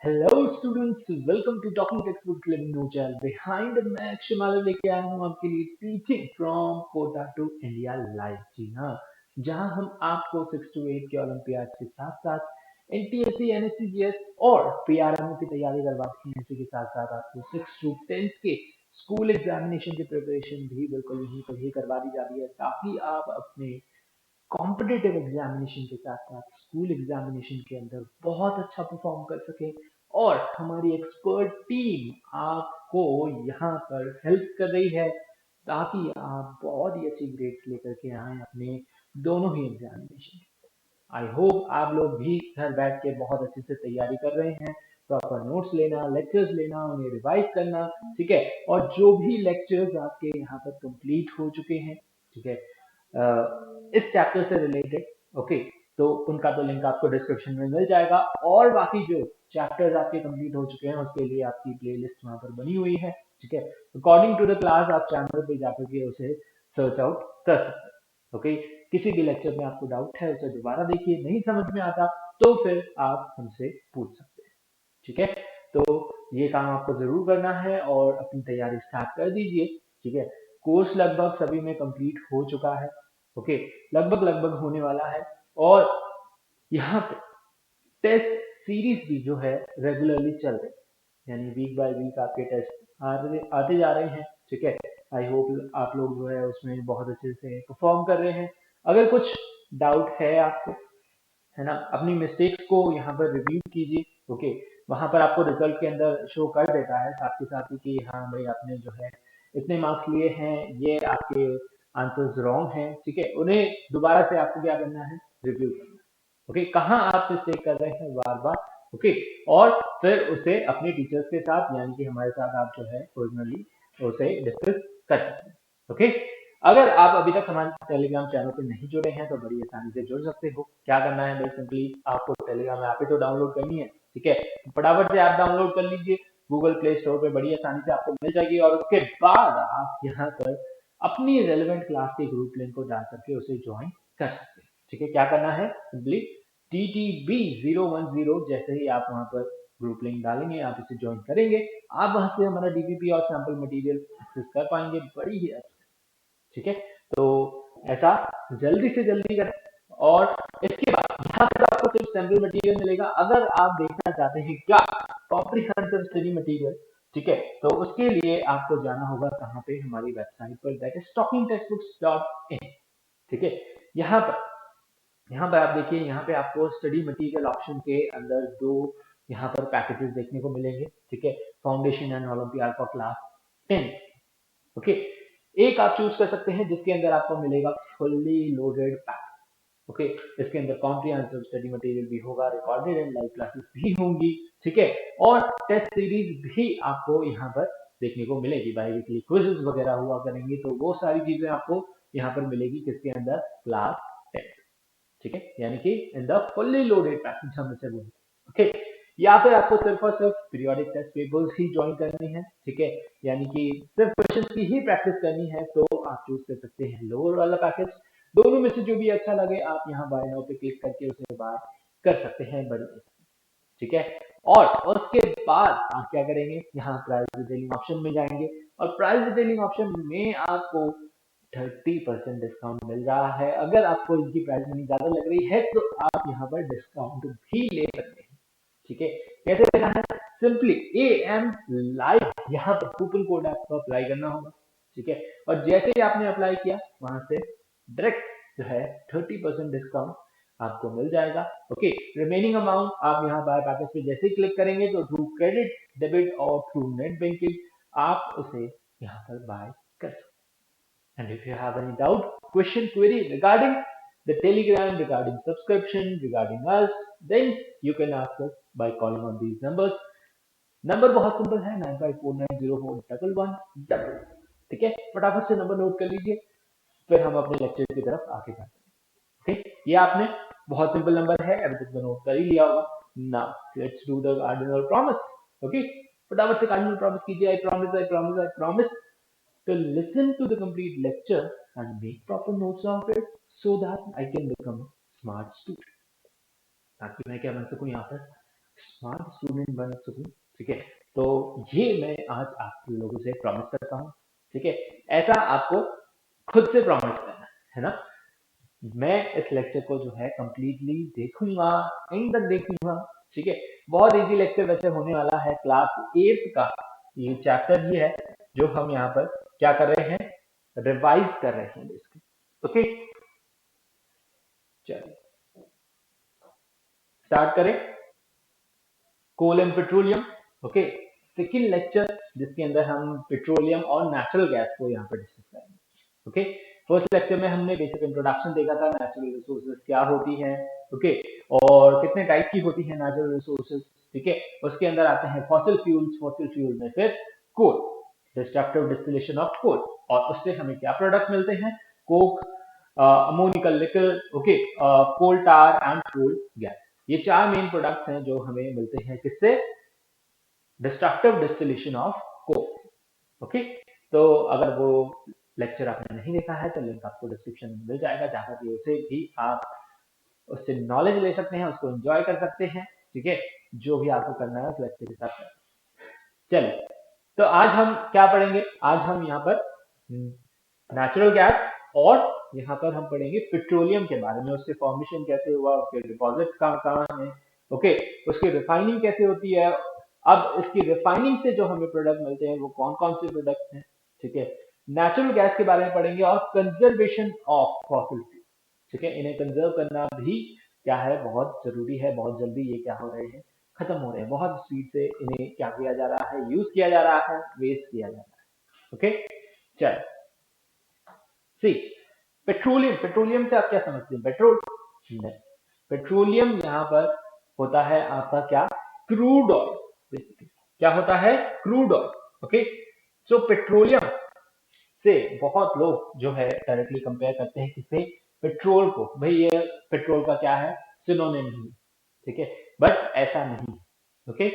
Hello students, welcome to talking textbook leaving no child behind. मैं शिमाला लेके आया हूँ आपके लिए teaching from Kota to India live. जी हाँ, जहाँ हम आपको 6 to 8 के ओलंपियाड के साथ साथ एनटीएससी, एनएससीजीएस और पीआरएमओ की तैयारी करवाते हैं। इसी के साथ साथ आपको 6 to 10 के स्कूल एग्जामिनेशन की प्रिपरेशन भी बिल्कुल यहीं पर ही करवा दी जाती है, ताकि आप अपने कॉम्पिटिटिव एग्जामिनेशन के साथ साथ स्कूल एग्जामिनेशन के अंदर बहुत अच्छा परफॉर्म कर सके। और हमारी एक्सपर्ट टीम आपको यहाँ पर हेल्प कर रही है, ताकि आप बहुत ही अच्छी ग्रेड्स लेकर के आए अपने दोनों ही एग्जामिनेशन। आई होप आप लोग भी घर बैठ के बहुत अच्छे से तैयारी कर रहे हैं। प्रॉपर नोट्स लेना, लेक्चर्स लेना, उन्हें रिवाइज करना, ठीक है। और जो भी लेक्चर्स आपके यहाँ पर कंप्लीट हो चुके हैं, ठीक है, इस चैप्टर से रिलेटेड, ओके, तो उनका तो लिंक आपको डिस्क्रिप्शन में मिल जाएगा। और बाकी जो चैप्टर्स आपके कंप्लीट हो चुके हैं उसके लिए आपकी प्लेलिस्ट वहां पर बनी हुई है, ठीक है। अकॉर्डिंग टू द क्लास आप चैनल पे जाकर के उसे सर्च आउट कर सकते हैं, ओके। किसी भी लेक्चर में आपको डाउट है उसे दोबारा देखिए, नहीं समझ में आता तो फिर आप हमसे पूछ सकते हैं, ठीक है। तो ये काम आपको जरूर करना है और अपनी तैयारी स्टार्ट कर दीजिए, ठीक है। कोर्स लगभग सभी में कंप्लीट हो चुका है, ओके, लगभग लगभग होने वाला है। और यहाँ पे टेस्ट सीरीज भी जो है रेगुलरली चल रही है, यानी वीक बाय वीक आपके टेस्ट आते आते जा रहे हैं, ठीक है। आई होप आप लोग जो है उसमें बहुत अच्छे से परफॉर्म कर रहे हैं। अगर कुछ डाउट है आपको, है ना, अपनी मिस्टेक्स को यहाँ पर रिव्यू कीजिए, ओके। वहां पर आपको रिजल्ट के अंदर शो कर देता है साथ ही साथ ही कि हाँ भाई आपने जो है इतने मार्क्स लिए हैं, ये आपके आंसर्स रॉन्ग हैं, ठीक है। उन्हें दोबारा से आपको क्या करना है, रिव्यू करना है, ओके। कहाँ आप मिस्टेक कर रहे हैं बार बार, ओके। और फिर उसे अपने टीचर्स के साथ यानी कि हमारे साथ आप जो है पर्सनली उसे डिस्कस कर सकते हैं, ओके। अगर आप अभी तक हमारे टेलीग्राम चैनल पे नहीं जुड़े हैं तो बड़ी आसानी से जुड़ सकते हो। क्या करना है भाई, सिंपली आपको टेलीग्राम ऐप ही तो डाउनलोड करनी है, ठीक है। फटाफट से ऐप डाउनलोड कर लीजिए, गूगल प्ले स्टोर पे बड़ी आसानी से आपको मिल जाएगी। और उसके बाद आप यहाँ पर अपनी रेलिवेंट क्लास के ग्रुप लिंक को डाल करके उसे ज्वाइन कर सकते हैं, ठीक है। क्या करना है, सिंपली TTB010 जैसे ही आप वहां पर ग्रुप लिंक डालेंगे, आप इसे ज्वाइन करेंगे, आप वहां से हमारा डीपीपी और सैंपल मटेरियल एक्सेस कर पाएंगे बड़ी ही, ठीक है। तो ऐसा जल्दी से जल्दी करें। और इसके बाद यहाँ पर आपको सिर्फ सैंपल मटेरियल मिलेगा। अगर आप देखना चाहते हैं क्या कॉम्प्रिहेंसिव स्टडी मटेरियल, ठीक है, तो उसके लिए आपको जाना होगा कहाँ पे, हमारी वेबसाइट पर, दैट इज talkingtextbooks.in, ठीक है। यहाँ पर यहाँ पर आप देखिए, यहाँ पे आपको स्टडी मटेरियल ऑप्शन के अंदर दो यहाँ पर पैकेजेस देखने को मिलेंगे, ठीक है। Foundation and olympiad for class 10, okay. एक आप चूज कर सकते हैं जिसके अंदर आपको मिलेगा फुल्ली लोडेड पैक, ओके। इसके अंदर कॉम्प्रिहेंसिव स्टडी मटेरियल भी होगा, रिकॉर्डेड एंड लाइव क्लासेस भी होंगी, ठीक है। और टेस्ट सीरीज भी आपको यहाँ पर देखने को मिलेगी, बाई वीकली क्विजेस वगैरह हुआ करेंगे, तो वो सारी चीजें आपको यहाँ पर मिलेगी किसके अंदर, क्लास 10, ठीक है। यानी कि in the fully loaded package हम इसे बोलते हैं, ओके। या फिर आपको सिर्फ और सिर्फ पीरियोडिक टेस्ट पेपर्स ही ज्वाइन करनी है, ठीक है, यानी कि सिर्फ क्वेश्चंस की ही प्रैक्टिस करनी है, तो आप चूज कर सकते हैं लोअर वाला पैकेज। दोनों में से जो भी अच्छा लगे आप यहाँ बाय नाउ पे क्लिक करके उसे बाय कर सकते हैं बड़ी, ठीक है। और उसके बाद आप क्या करेंगे, यहाँ प्राइस डिटेलिंग ऑप्शन में जाएंगे, और प्राइस डिटेलिंग ऑप्शन में आपको 30% डिस्काउंट मिल रहा है। अगर आपको इनकी प्राइस मनी ज्यादा लग रही है तो आप यहाँ पर डिस्काउंट भी ले सकते हैं, ठीक है। कैसे लेना है, सिंपली AM लाइव यहाँ पर कूपन कोड आपको अप्लाई करना होगा, ठीक है। और जैसे ही आपने अप्लाई किया वहां से डायरेक्ट जो है 30% डिस्काउंट आपको मिल जाएगा, ओके। रिमेनिंग अमाउंट आप यहाँ बाय पैकेज पे जैसे ही क्लिक करेंगे तो थ्रू क्रेडिट, डेबिट और थ्रू नेट बैंकिंग आप उसे यहाँ पर बाय कर सकते हैं। And if you have any doubt, question, query regarding the telegram, regarding subscription, regarding us, then you can ask us by calling on these numbers. Number बहुत simple है, 9549041111, ठीक है। फटाफट से नंबर नोट कर लीजिए, फिर हम अपने लेक्चर की तरफ आगे बढ़ते हैं, ठीक। ये आपने बहुत सिंपल नंबर है, अभी तक तो नोट कर ही लिया होगा। Now let's do the cardinal promise, okay. फटाफट से कार्डिनल प्रॉमिस कीजिए, I promise, I promise, I promise to listen to the complete lecture and make proper notes of it so that I can become a smart student. ताकि मैं क्या बन सकूं यहाँ पर, स्मार्ट स्टूडेंट बन सकूं। ठीक है, तो ये मैं आज आप लोगों से प्रॉमिस करता हूँ। ठीक है, ऐसा आपको खुद से प्रॉमिस करना है ना। मैं इस लेक्चर को जो है कंप्लीटली देखूंगा, एंड तक देखूंगा। ठीक है, बहुत इजी लेक्चर वैसे होने वाला है, क्लास 8 का ये चैप्टर ही है जो हम यहाँ पर क्या कर रहे हैं, रिवाइज कर रहे हैं बेसिकली। ओके, चलिए स्टार्ट करें। Coal and petroleum. Okay, second lecture जिसके अंदर हम पेट्रोलियम और नेचुरल गैस को यहाँ पर डिस्कस करेंगे। ओके, फर्स्ट लेक्चर में हमने बेसिक इंट्रोडक्शन देखा था, नेचुरल रिसोर्सेज क्या होती है। ओके, और कितने टाइप की होती है नेचुरल रिसोर्सेज। ठीक है, उसके अंदर आते हैं फॉसिल फ्यूल्स, फॉसिल फ्यूल में फिर coal, destructive distillation of coal, और उससे हमें क्या प्रोडक्ट मिलते हैं, coke, ammoniacal liquor, okay, coal tar and coal gas. ये चार मेन प्रोडक्ट्स हैं जो हमें मिलते हैं किससे, destructive distillation of Coke. Okay, तो अगर वो लेक्चर आपने नहीं देखा है तो लिंक आपको डिस्क्रिप्शन में मिल जाएगा, जहां पर उसे भी आप उससे नॉलेज ले सकते हैं, उसको एंजॉय कर सकते हैं। ठीक है, जो भी आपको करना है उस लेक्चर के साथ। चलिए, तो आज हम क्या पढ़ेंगे, आज हम यहाँ पर नेचुरल गैस और यहाँ पर हम पढ़ेंगे पेट्रोलियम के बारे में, उसके फॉर्मेशन कैसे हुआ, उसके डिपॉजिट कहाँ कहाँ है। ओके, उसकी रिफाइनिंग कैसे होती है, अब इसकी रिफाइनिंग से जो हमें प्रोडक्ट मिलते हैं वो कौन कौन से प्रोडक्ट हैं। ठीक है, नेचुरल गैस के बारे में पढ़ेंगे और कंजर्वेशन ऑफ फॉसिल फ्यूल। ठीक है, इन्हें कंजर्व करना भी क्या है, बहुत जरूरी है। बहुत जल्दी ये क्या हो रहे हैं, खत्म हो रहे हैं, बहुत स्पीड से इन्हें क्या किया जा रहा है, यूज किया जा रहा है, वेस्ट किया जा रहा है। ओके, चल सी, पेट्रोलियम, पेट्रोलियम से आप क्या समझते हैं, पेट्रोल नहीं, पेट्रोलियम यहाँ पर होता है आपका क्या, क्रूड ऑयल। क्या होता है, क्रूड ऑयल। ओके, सो पेट्रोलियम से बहुत लोग जो है डायरेक्टली कंपेयर करते हैं किससे, पेट्रोल को, भाई ये पेट्रोल का क्या है, सिनोनिम ही। ठीक है, बट ऐसा नहीं। Okay,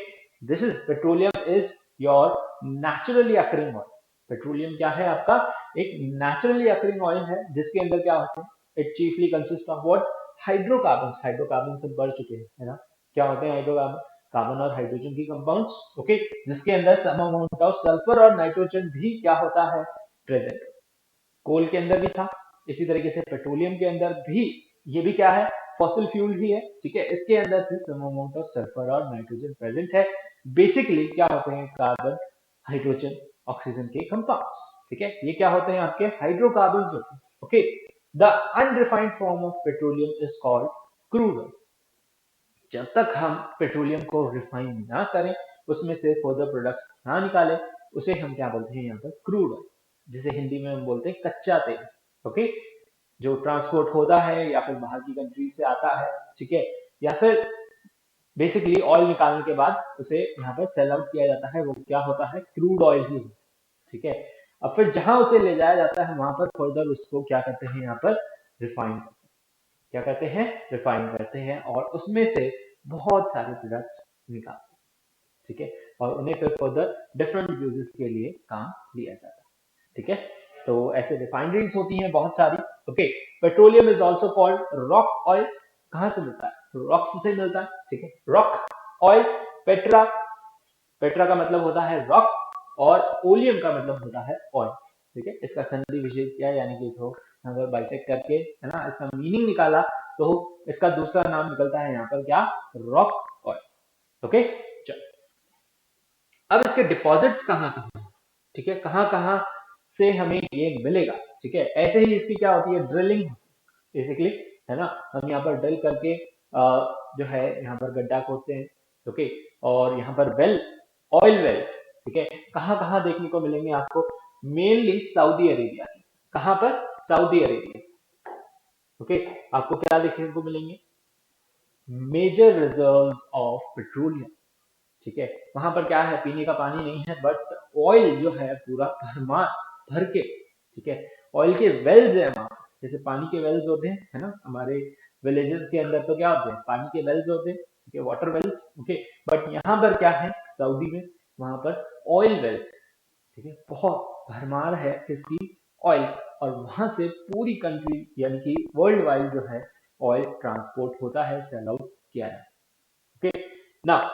this is petroleum is your naturally occurring oil. Petroleum क्या है आपका, एक नेचुरली अकरिंग ऑयल है जिसके अंदर क्या होते हैं, it chiefly consist of what, hydrocarbon. Hydrocarbon से बढ़ चुके हैं, है ना। क्या होते हैं हाइड्रोकार्बन, कार्बन और हाइड्रोजन की कंपाउंड्स। ओके, जिसके अंदर सम अमाउंट ऑफ सल्फर और नाइट्रोजन भी क्या होता है, प्रेजेंट। कोल के अंदर भी था, इसी तरीके से पेट्रोलियम के अंदर भी ये भी क्या है, फॉसिल फ्यूल ही है। ठीक है, इसके अंदर भी सम अमाउंट ऑफ सल्फर और नाइट्रोजन प्रेजेंट है। बेसिकली क्या होते हैं, कार्बन, हाइड्रोजन, ऑक्सीजन के कंपाउंड्स। ठीक है, ये क्या होते हैं, आपके हाइड्रोकार्बन होते हैं। Okay, the unrefined form of petroleum is called crude oil. जब तक हम पेट्रोलियम को रिफाइन ना करें, उसमें से फर्दर प्रोडक्ट ना निकालें, उसे हम क्या बोलते हैं यहाँ पर, क्रूड ऑयल, जिसे हिंदी में हम बोलते हैं कच्चा तेल। ओके, जो ट्रांसपोर्ट होता है या फिर बाहर की कंट्री से आता है। ठीक है, या फिर बेसिकली ऑयल निकालने के बाद उसे यहाँ पर सेल आउट किया जाता है, वो क्या होता है, क्रूड ऑयल ही। ठीक है, अब फिर जहां उसे ले जाया जाता है वहां पर फर्दर उसको क्या करते हैं, यहाँ पर रिफाइन, क्या कहते हैं, रिफाइन करते हैं, और उसमें से बहुत सारे प्रोडक्ट्स निकालते हैं। ठीक है, और उन्हें फिर फर्दर डिफरेंट यूजेस के लिए काम लिया जाता है। ठीक है, तो ऐसे रिफाइनरीज होती हैं बहुत सारी। Okay, petroleum is also called rock oil. कहाँ से मिलता है, रॉक से मिलता है। ठीक है, रॉक ऑयल, पेट्रा, पेट्रा का मतलब होता है रॉक, और ओलियम का मतलब होता है ऑयल। ठीक है, इसका संधि विशेष क्या है, यानी कि इसको अगर बाइसेक्ट करके, है ना, इसका मीनिंग निकाला तो इसका दूसरा नाम निकलता है यहाँ पर क्या, रॉक ऑयल। ओके, चलो अब इसके डिपॉजिट्स कहाँ कहाँ, ठीक है, कहाँ कहाँ से हमें ये मिलेगा। ठीक है, ऐसे ही इसकी क्या होती है, ड्रिलिंग बेसिकली, है ना। हम यहाँ पर ड्रिल करके जो है यहाँ पर गड्ढा खोदते हैं। ओके, और यहाँ पर वेल, ऑयल वेल, ठीक है, कहाँ कहाँ देखने को मिलेंगे आपको, मेनली सऊदी अरेबिया। कहाँ पर, सऊदी अरेबिया। ओके, आपको क्या देखने को मिलेंगे, मेजर रिजर्व ऑफ पेट्रोलियम। ठीक है, वहां पर क्या है, पीने का पानी नहीं है, बट ऑयल जो है पूरा भरमार भर के। ठीक है, ऑयल के वेल्स है वहां, जैसे पानी के वेल्स होते हैं, है ना, हमारे विलेजेस के अंदर तो क्या होते हैं, पानी के वेल्स होते हैं। ठीक है, वाटर वेल्स। ओके, बट यहाँ पर क्या है, सऊदी में, वहां पर ऑयल वेल्स। ठीक है, बहुत भरमार है इसकी ऑयल, और वहां से पूरी कंट्री यानी कि वर्ल्ड वाइड जो है ऑयल ट्रांसपोर्ट होता है, सेल आउट किया है। ओके, नाउ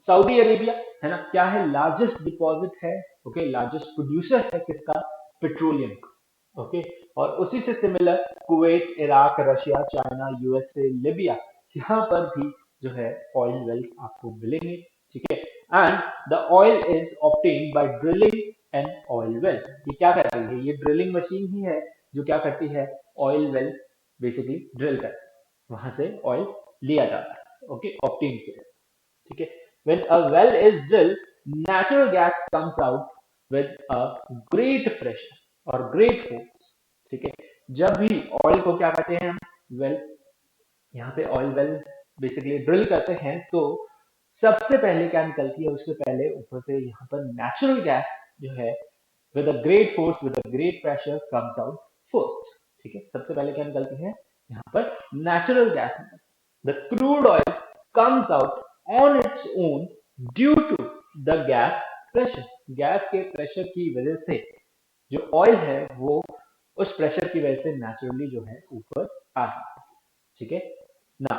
सऊदी अरेबिया है ना, क्या है, लार्जेस्ट डिपॉजिट है, ओके, लार्जेस्ट प्रोड्यूसर है किसका, पेट्रोलियम का। ओके, और उसी से similar Kuwait, Iraq, Russia, China, USA, Libya, यहाँ पर भी जो है ऑयल वेल्स आपको मिलेंगे। ठीक है, and the oil is obtained by drilling an oil well. ये क्या करती है, ये ड्रिलिंग मशीन ही है जो क्या करती है, ऑयल वेल बेसिकली ड्रिल करती है, वहां से ऑयल लिया जाता है। ओके, ऑब्टेन किया, ठीक है। When a well is drilled, natural gas comes out with a great pressure और great force। ठीक है, जब भी ऑयल को क्या करते हैं हम, वेल, यहाँ पे ऑयल वेल बेसिकली ड्रिल करते हैं, तो सबसे पहले क्या निकलती है, उससे पहले ऊपर से यहाँ पर नेचुरल गैस जो है with a great force, with a great pressure comes out first। ठीक है, सबसे पहले क्या निकलती है, यहाँ पर natural gas. The crude oil comes out on its own due to the gas pressure। Gas के प्रेशर की वजह से जो ऑयल है वो उस प्रेशर की वजह से नेचुरली जो है ऊपर आ रहा है। ठीक है, now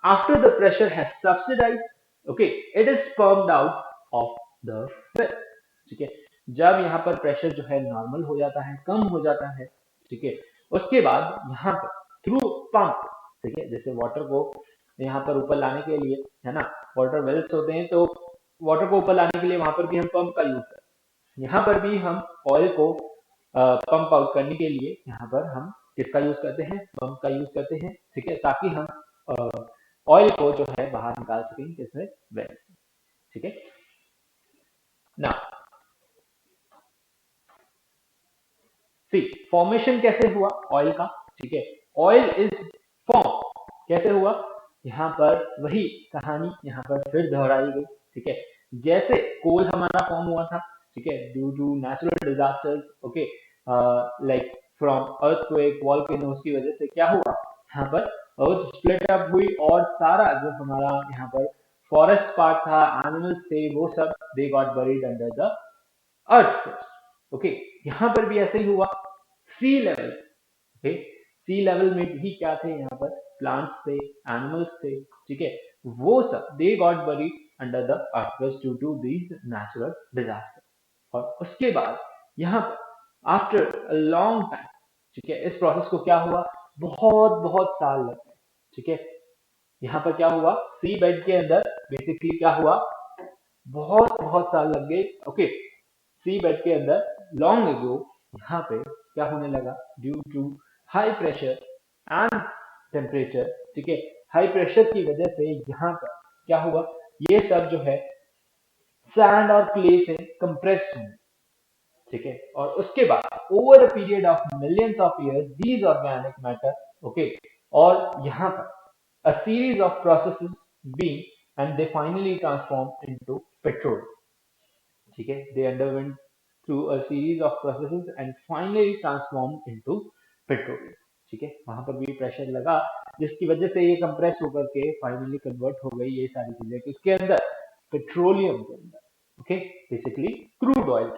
after the pressure has subsidized, okay, it is pumped out of the well। ठीक है, जब यहाँ पर प्रेशर जो है नॉर्मल हो जाता है, कम हो जाता है, ठीक है, उसके बाद यहाँ पर थ्रू पंप, ठीक है, जैसे वाटर को यहाँ पर ऊपर लाने के लिए, है ना, वाटर वेल्स होते हैं, तो वाटर को ऊपर लाने के लिए वहां पर भी हम पंप का यूज करते हैं। यहाँ पर भी हम ऑयल को पंप आउट करने के लिए यहाँ पर हम किसका यूज करते हैं, पंप का यूज करते हैं। ठीक है, ताकि हम ऑयल को जो है बाहर निकाल सकें किसमें, वेल। ठीक है, ना सी फॉर्मेशन कैसे हुआ ऑयल का। ठीक है, ऑयल इज फॉर्म कैसे हुआ, यहाँ पर वही कहानी यहाँ पर फिर दोहराई गई। ठीक है, जैसे कोल हमारा फॉर्म हुआ था, ठीक है, due to natural disasters, okay, like from earthquake, volcanoes की वजह से क्या हुआ, यहाँ पर अर्थ स्प्लिट अप हुई और सारा जो हमारा यहाँ पर फॉरेस्ट पार्ट था, एनिमल्स थे, वो सब they got buried under the earth. Okay, यहाँ पर भी ऐसे ही हुआ। सी लेवल, ओके, सी लेवल में भी क्या थे, यहाँ पर प्लांट्स थे, एनिमल्स थे, ठीक है, वो सब they got buried under the earth due to these natural disaster. और उसके बाद यहाँ पर आफ्टर लॉन्ग टाइम, ठीक है, इस प्रोसेस को क्या हुआ, बहुत बहुत साल लग गए। ठीक है, यहाँ पर क्या हुआ, सी बेड के अंदर बेसिकली क्या हुआ, बहुत बहुत साल लग गए। ओके, सी बेड के अंदर लॉन्ग एगो यहाँ पे क्या होने लगा, due to high pressure and temperature. ठीक है, हाई प्रेशर की वजह से यहाँ पर क्या हुआ, ये सब जो है सैंड और क्ले से कंप्रेस हुए। ठीक है, और उसके बाद over a period of millions of years these organic matter, okay, और यहाँ पर a series of processes being and they finally transformed into petrol। ठीक है, they underwent through a series of processes and finally transformed into petrol। ठीक है, वहां पर भी प्रेशर लगा जिसकी वजह से ये कंप्रेस होकर के फाइनली कन्वर्ट हो गई ये सारी चीजें किसके अंदर, पेट्रोलियम के अंदर। Okay, basically crude oil.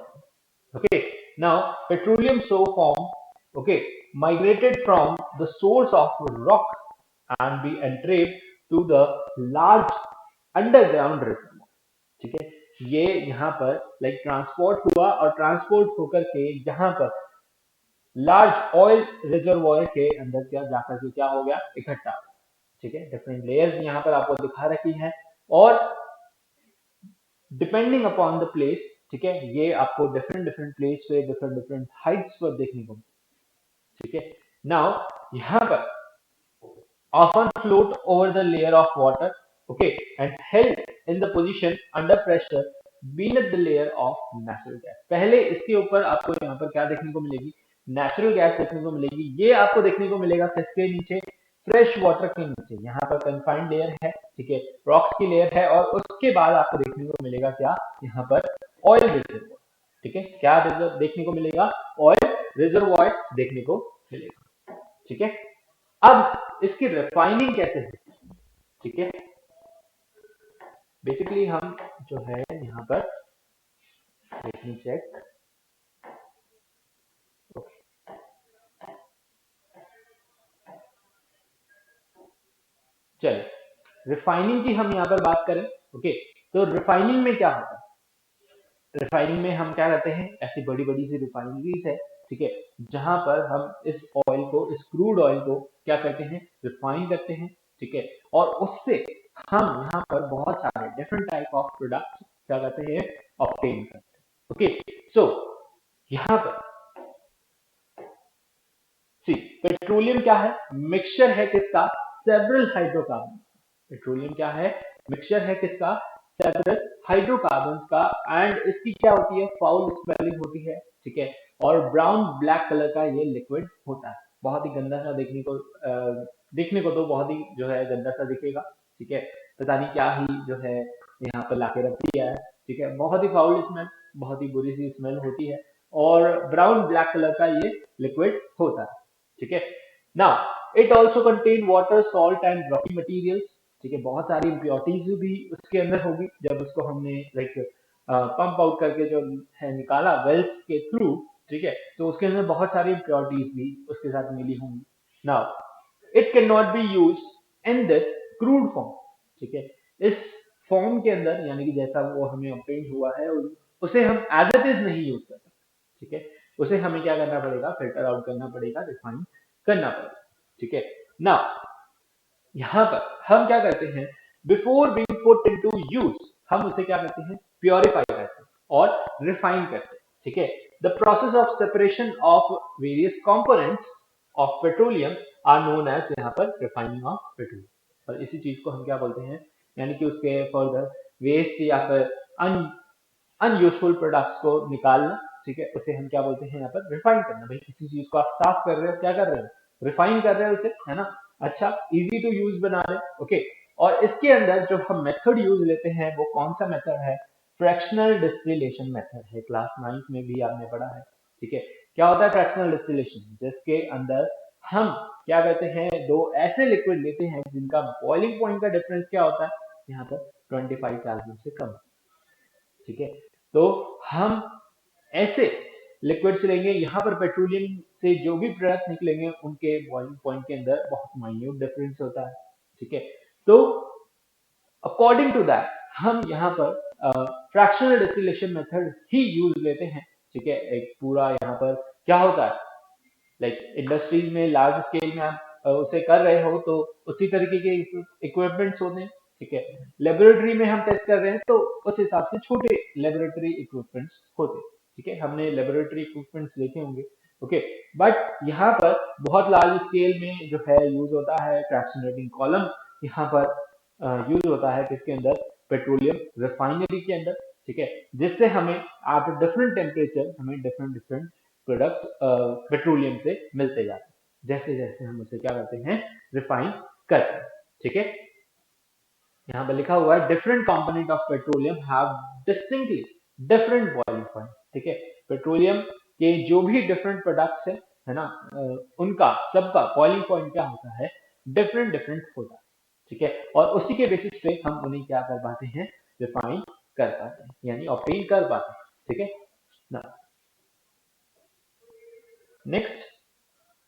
Okay, now petroleum so formed, okay, migrated from the source of rock and be entrapped to the large underground reservoir। ठीक है, ये यहाँ पर लाइक ट्रांसपोर्ट हुआ और ट्रांसपोर्ट होकर के यहाँ पर लार्ज ऑयल रिजर्वॉयर के अंदर क्या जाकर के क्या हो गया, इकट्ठा। ठीक है, डिफरेंट लेयर्स यहाँ पर आपको दिखा रखी है और डिपेंडिंग अपॉन द प्लेस, ठीक है, ये आपको डिफरेंट डिफरेंट प्लेस पे डिफरेंट डिफरेंट हाइट्स पर देखने को। ठीक है, नाउ यहाँ पर often float over the layer of water, okay, and held in the position under pressure beneath the layer of natural gas। पहले इसके ऊपर आपको यहाँ पर क्या देखने को मिलेगी, नेचुरल गैस देखने को मिलेगी। ये आपको देखने को मिलेगा किसके नीचे, फ्रेश वाटर के नीचे। यहाँ पर कंफाइंड लेयर है, ठीक है, रॉक्स की लेयर है, और उसके बाद आपको देखने को मिलेगा क्या, यहाँ पर ऑयल रिजर्वॉयर। ठीक है, क्या देखने को मिलेगा, ऑयल रिजर्वॉयर देखने को मिलेगा। ठीक है, अब इसकी रिफाइनिंग कैसे है। ठीक है, बेसिकली हम जो है यहाँ पर लेट मी चेक, चलिए रिफाइनिंग की हम यहाँ पर बात करें, ओके, तो रिफाइनिंग में क्या होता है? रिफाइनिंग में हम क्या करते हैं, ऐसी बड़ी बड़ी सी रिफाइनरीज है, ठीक है, जहां पर हम इस ऑयल को, इस क्रूड ऑयल को क्या करते हैं, रिफाइन करते हैं, ठीक है, और उससे हम यहाँ पर बहुत सारे डिफरेंट टाइप ऑफ प्रोडक्ट्स क्या करते हैं, ऑब्टेन करते हैं। ओके, सो यहाँ पर सी, पेट्रोलियम क्या है, मिक्सचर है किसका, सेवरल हाइड्रोकार्बन। पेट्रोलियम क्या है, मिक्सचर है किसका, सेवरल हाइड्रोकार्बन का, एंड इसकी क्या होती है, फाउल स्मेलिंग होती है, ठीक है, और ब्राउन ब्लैक कलर का ये लिक्विड होता है, बहुत ही गंदा सा देखने को तो बहुत ही जो है गंदा सा दिखेगा, ठीक है, पता नहीं क्या ही जो है यहाँ पर लाके रख दिया है, ठीक है, बहुत ही फाउल स्मेल, बहुत ही बुरी सी स्मेल होती है, और ब्राउन ब्लैक कलर का ये लिक्विड होता है, ठीक है। Now it also contain water, salt and Rocky materials, ठीक है, बहुत सारी इम्प्योरिटीज भी उसके अंदर होगी, जब उसको हमने लाइक पंप आउट करके जो है निकाला वेल्स के थ्रू, ठीक है, तो उसके अंदर बहुत सारी इम्प्योरिटीज भी उसके साथ मिली होंगी। Now it can not be use in this crude form, ठीक है, इस फॉर्म के अंदर यानी कि जैसा वो हमें ऑब्टेन हुआ है उसे हम एज इट इज नहीं यूज कर सकते, ठीक है, उसे हमें क्या करना पड़ेगा, फिल्टर आउट करना पड़ेगा, रिफाइन करना पड़ेगा, ठीक है। ना यहाँ पर हम क्या करते हैं, before being put into use हम उसे क्या करते हैं, प्योरीफाई करते हैं और रिफाइन करते हैं, ठीक है। The process of separation of various components of petroleum are known as, यहाँ पर रिफाइनिंग ऑफ पेट्रोलियम, और इसी चीज को हम क्या बोलते हैं, यानी कि उसके फर्दर वेस्ट या फिर अनयूजफुल प्रोडक्ट्स को निकालना, ठीक है, उसे हम क्या बोलते हैं, यहाँ पर रिफाइन करना। भाई किसी चीज को आप साफ कर रहे हो, क्या कर रहे हो, रिफाइन कर रहे हो उसे, है ना, अच्छा इजी टू यूज बना रहे हो, ओके। और इसके अंदर जो हम मेथड यूज लेते हैं वो कौन सा मेथड है, फ्रैक्शनल डिस्टिलेशन मेथड है, क्लास 9 में भी आपने पढ़ा है, ठीक है। क्या होता है फ्रैक्शनल डिस्टिलेशन, जिसके अंदर हम क्या करते हैं, दो ऐसे लिक्विड लेते हैं जिनका बॉइलिंग पॉइंट का डिफरेंस क्या होता है, यहाँ पर 25 केल्विन से कम, ठीक है, तो हम ऐसे लिक्विड्स लेंगे, यहाँ पर पेट्रोलियम से जो भी प्रोडक्ट निकलेंगे उनके बॉइलिंग पॉइंट के अंदर बहुत माइन्यूट डिफरेंस होता है, ठीक है। तो अकॉर्डिंग टू दैट हम यहाँ पर फ्रैक्शनल डिस्टिलेशन मेथड ही यूज लेते हैं, ठीक है। एक पूरा यहाँ पर क्या होता है, लाइक इंडस्ट्रीज में लार्ज स्केल में आप उसे कर रहे हो तो उसी तरीके के इक्विपमेंट्स होते हैं, ठीक है। लेबोरेटरी में हम टेस्ट कर रहे हैं तो उस हिसाब से छोटे लेबोरेटरी इक्विपमेंट्स होते हैं, ठीक है, हमने लेबोरेटरी इक्विपमेंट्स देखे होंगे, ओके। बट यहाँ पर बहुत लार्ज स्केल में जो है यूज होता है फ्रैक्शनेटिंग कॉलम, यहाँ पर यूज होता है किसके अंदर, पेट्रोलियम रिफाइनरी के अंदर, ठीक है, जिससे हमें एट डिफरेंट टेम्परेचर हमें डिफरेंट डिफरेंट प्रोडक्ट पेट्रोलियम से मिलते जाते हैं, जैसे जैसे हम उसे क्या करते हैं, रिफाइन करते हैं, ठीक है। यहाँ पर लिखा हुआ है different component of petroleum have distinctly different boiling point, ठीक है, पेट्रोलियम के जो भी डिफरेंट प्रोडक्ट्स है ना, उनका सबका बॉइलिंग पॉइंट क्या होता है, डिफरेंट डिफरेंट होता है, ठीक है, और उसी के बेसिस पे हम उन्हें क्या कर पाते हैं, रिफाइन कर पाते हैं, यानी ऑब्टेन कर पाते हैं, ठीक है ना। नेक्स्ट,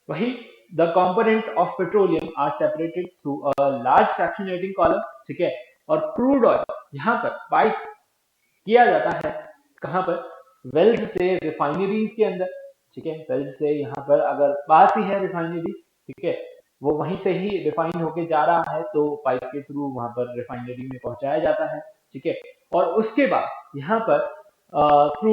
वही the component of petroleum are separated through a large fractionating column, ठीक है, और क्रूड ऑयल यहाँ पर पाइप किया जाता है, कहाँ पर, वेल्स से रिफाइनरीज के अंदर, ठीक है, वेल्स से यहाँ पर अगर पास ही है रिफाइनरी, ठीक है, वो वहीं से ही रिफाइन होके जा रहा है तो पाइप के थ्रू वहां पर रिफाइनरी में पहुंचाया जाता है, ठीक है, और उसके बाद यहाँ पर थ्रू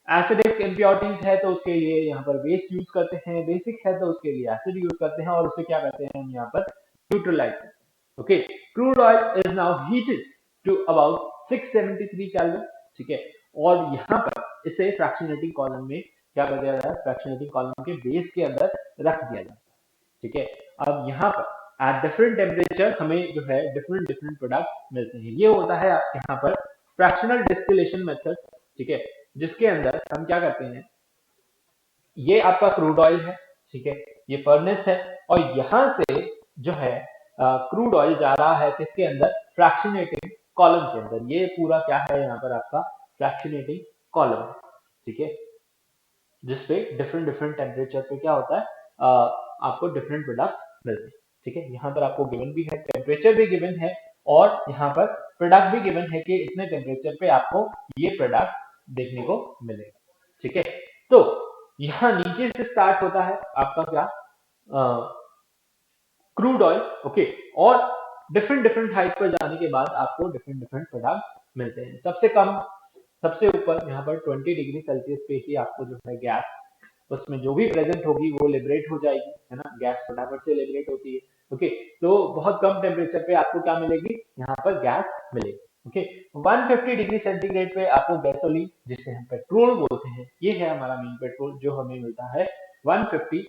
एसिडिक इम्प्योरिटीज है तो उसके लिए यहाँ पर बेस यूज करते हैं, बेसिक है तो उसके लिए एसिड यूज करते हैं, और उसे क्या करते हैं हम यहाँ पर न्यूट्रलाइज करते हैं, okay. Crude oil is now heated to about 673 kelvin, ठीक है, और यहाँ पर इसे फ्रैक्शनेटिंग कॉलम में क्या कर दिया जाता है, फ्रैक्शनेटिंग कॉलम के बेस के अंदर रख दिया जाता है, ठीक है। अब यहाँ पर एट डिफरेंट टेम्परेचर हमें जो है डिफरेंट डिफरेंट प्रोडक्ट मिलते हैं, ये होता है यहाँ पर फ्रैक्शनल डिस्टिलेशन मेथड, ठीक है, जिसके अंदर हम क्या करते हैं, ये आपका क्रूड ऑयल है, ठीक है, ये फर्नेस है, और यहाँ से जो है क्रूड ऑयल जा रहा है किसके अंदर, फ्रैक्शनेटिंग कॉलम के अंदर, ये पूरा क्या है यहाँ पर आपका फ्रैक्शनेटिंग कॉलम, ठीक है, जिसपे डिफरेंट डिफरेंट टेम्परेचर पे क्या होता है, आपको डिफरेंट प्रोडक्ट मिलते हैं, ठीक है। यहाँ पर आपको गिवन भी है, टेम्परेचर भी गिवन है, और यहाँ पर प्रोडक्ट भी गिवन है कि इतने टेम्परेचर पे आपको ये प्रोडक्ट देखने को मिलेगा। ठीक है, तो यहाँ नीचे से स्टार्ट होता है आपका क्या, क्रूड ऑयल। ओके, और डिफरेंट डिफरेंट हाइट पर जाने के बाद आपको डिफरेंट डिफरेंट प्रोडक्ट मिलते हैं। सबसे कम, सबसे ऊपर यहाँ पर 20 डिग्री सेल्सियस पे ही आपको जो है गैस, उसमें जो भी प्रेजेंट होगी वो लिबरेट हो जाएगी, है ना, गैस फटाफट से लिबरेट होती है। ओके, तो बहुत कम टेम्परेचर पे आपको क्या मिलेगी, यहाँ पर गैस मिलेगी। ओके, 150 डिग्री सेंटीग्रेड पे आपको गैसोलीन, जिसे हम पेट्रोल बोलते हैं, ये है हमारा मेन पेट्रोल, जो हमें मिलता है 150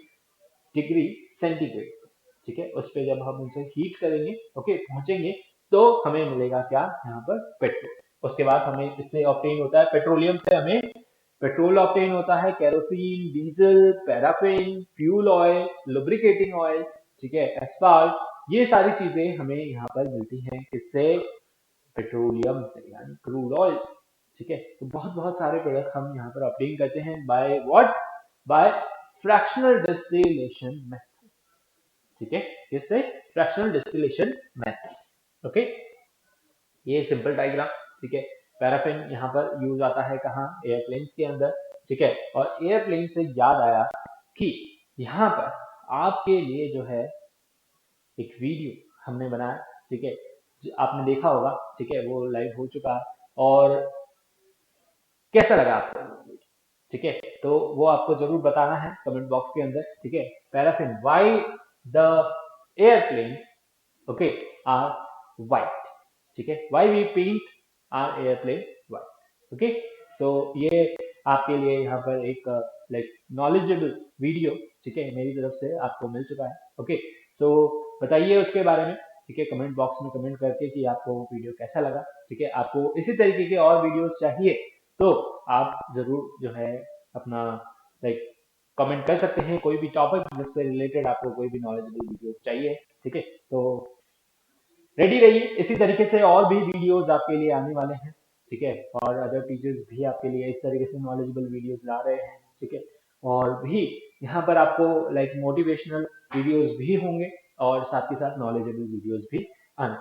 डिग्री सेंटीग्रेड। ठीक है, उस पर जब हम उसे हीट करेंगे, ओके, पहुंचेंगे, तो हमें मिलेगा क्या, यहाँ पर पेट्रोल। उसके बाद हमें इससे ऑब्टेन होता है, पेट्रोलियम से हमें पेट्रोल ऑब्टेन होता है, kerosene, diesel, paraffin, fuel oil, lubricating oil, ठीक है, एस्फाल्ट, ये सारी चीजें हमें यहाँ पर मिलती हैं किससे, पेट्रोलियम से, यानी क्रूड ऑयल। ठीक है, तो बहुत बहुत सारे प्रोडक्ट हम यहाँ पर ऑब्टेन करते हैं by what, by fractional distillation method. ठीक है, किससे, फ्रैक्शनल डिस्टिलेशन मेथड। ओके, ये सिंपल डायग्राम। ठीक है, पैराफिन यहाँ पर यूज आता है कहाँ, एयरप्लेन के अंदर। ठीक है, और एयरप्लेन से याद आया कि यहाँ पर आपके लिए जो है एक वीडियो हमने बनाया। ठीक है, आपने देखा होगा। ठीक है, वो लाइव हो चुका है, और कैसा लगा आपको। ठीक है, तो वो आपको जरूर बताना है कमेंट बॉक्स के अंदर। ठीक है, paraffin, why the airplane, okay, are white. ठीक है, why we paint are airplane white. Okay, तो ये आपके लिए यहाँ पर एक लाइक नॉलेजेबल वीडियो, ठीक है, मेरी तरफ से आपको मिल चुका है। ओके, तो बताइए उसके बारे में। ठीक है, कमेंट बॉक्स में कमेंट करके कि आपको वो वीडियो कैसा लगा। ठीक है, आपको इसी तरीके के और वीडियोस चाहिए तो आप जरूर जो है अपना लाइक कमेंट कर सकते हैं, कोई भी टॉपिक जिससे रिलेटेड आपको कोई भी नॉलेजेबल वीडियो चाहिए। ठीक है, तो रेडी रहिए, इसी तरीके से और भी वीडियोस आपके लिए आने वाले हैं। ठीक है, और अदर टीचर्स भी आपके लिए इस तरीके से नॉलेजेबल वीडियोस ला रहे हैं। ठीक है, और भी यहाँ पर आपको लाइक मोटिवेशनल वीडियोस भी होंगे, और साथ ही साथ नॉलेजेबल वीडियोस भी आने।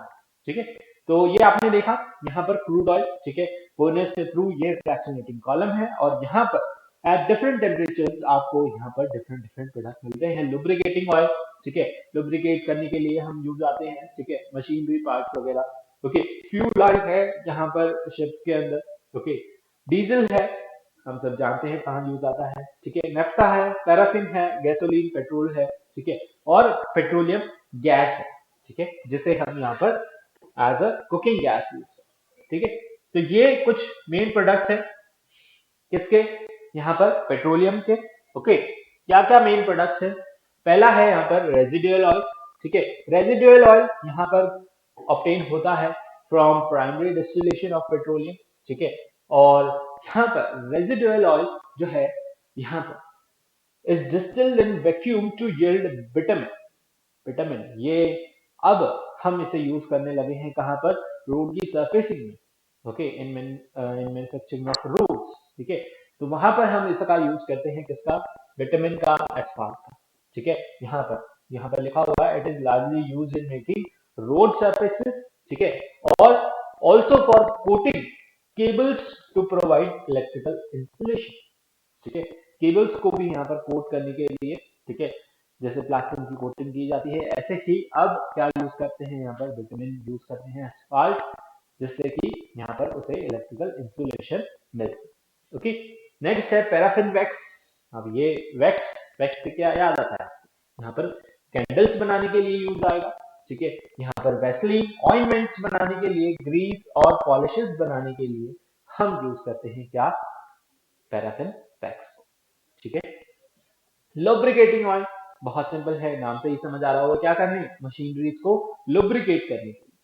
ठीक है, तो ये आपने देखा यहाँ पर क्रूड ऑयल। ठीक है, फर्नेस से थ्रू ये फ्रैक्शनेटिंग कॉलम है, और यहाँ पर एट डिफरेंट टेम्परेचर आपको यहाँ पर डिफरेंट डिफरेंट प्रोडक्ट मिलते हैं। लुब्रिकेटिंग ऑयल, ठीक है, लुब्रिकेट करने के लिए हम यूज आते हैं। ठीक है, मशीनरी पार्ट्स वगैरह। ओके, फ्यूल ऑयल है यहाँ पर शिप के अंदर। ओके, डीजल है, हम सब जानते हैं कहाँ यूज आता है। ठीक है, नेफ्था है, पैराफिन है, गैसोलीन पेट्रोल है। ठीक है, और पेट्रोलियम गैस है। ठीक है, जिसे हम यहाँ पर as a cooking gas use करते हैं। ठीक है, तो ये कुछ मेन प्रोडक्ट है किसके, यहाँ पर पेट्रोलियम के। ओके, क्या क्या मेन प्रोडक्ट्स है, पहला है यहाँ पर रेजिडुअल ऑयल। ठीक है, रेजिडुअल ऑयल यहाँ पर ऑब्टेन होता है from primary distillation of petroleum. ठीक है, और यहाँ पर रेजिडुअल ऑयल जो है यहाँ पर is distilled in vacuum to yield bitumen. Vitamin, ये अब हम इसे यूज करने लगे हैं कहाँ पर, रोड की सर्फेसिंग में। Okay, in manufacturing of roads. ठीक है, तो वहां पर हम इसका यूज करते हैं किसका, विटामिन का, एस्फाल्ट का। ठीक है, यहाँ पर लिखा हुआ है, it is largely use in making road surfaces. ठीक है, और also for coating cables to provide electrical insulation. ठीक है, केबल्स को भी यहाँ पर कोट करने के लिए, ठीक है, जैसे प्लास्टिक की कोटिंग की जाती है, ऐसे ही अब क्या यूज करते हैं, यहाँ पर विटामिन यूज करते हैं, एस्फाल्ट, जिससे कि यहाँ पर उसे इलेक्ट्रिकल इंसुलेशन मिलती। ओके, नेक्स्ट है पैराफिन वैक्स। अब ये वैक्स, वैक्स से क्या याद आता है, यहाँ पर कैंडल्स बनाने के लिए यूज आएगा। ठीक है, यहाँ पर वैसलीन, ऑइंटमेंट्स बनाने के लिए, ग्रीस और पॉलिशेस बनाने के लिए हम यूज करते हैं क्या, पैराफिन वैक्स। ठीक है, लुब्रिकेटिंग ऑयल, बहुत सिंपल है, नाम से ही समझ आ रहा होगा क्या करने, मशीनरीज को लुब्रिकेट करने के लिए।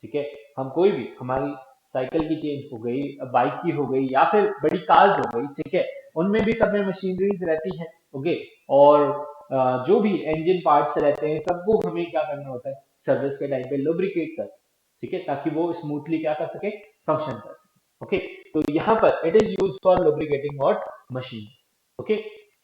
ठीक है, हम कोई भी, हमारी साइकिल की चेंज हो गई, बाइक की हो गई, या फिर बड़ी कार्स हो गई, ठीक है, उनमें भी सब में मशीनरीज रहती है। ओके, और जो भी इंजन पार्ट्स रहते हैं, सबको हमें क्या करना होता है, सर्विस के टाइम पे लुब्रिकेट कर, ठीक है, ताकि वो स्मूथली क्या कर सके, फंक्शन कर सके। ओके, तो यहाँ पर it is use for lubricating what, machine. Okay,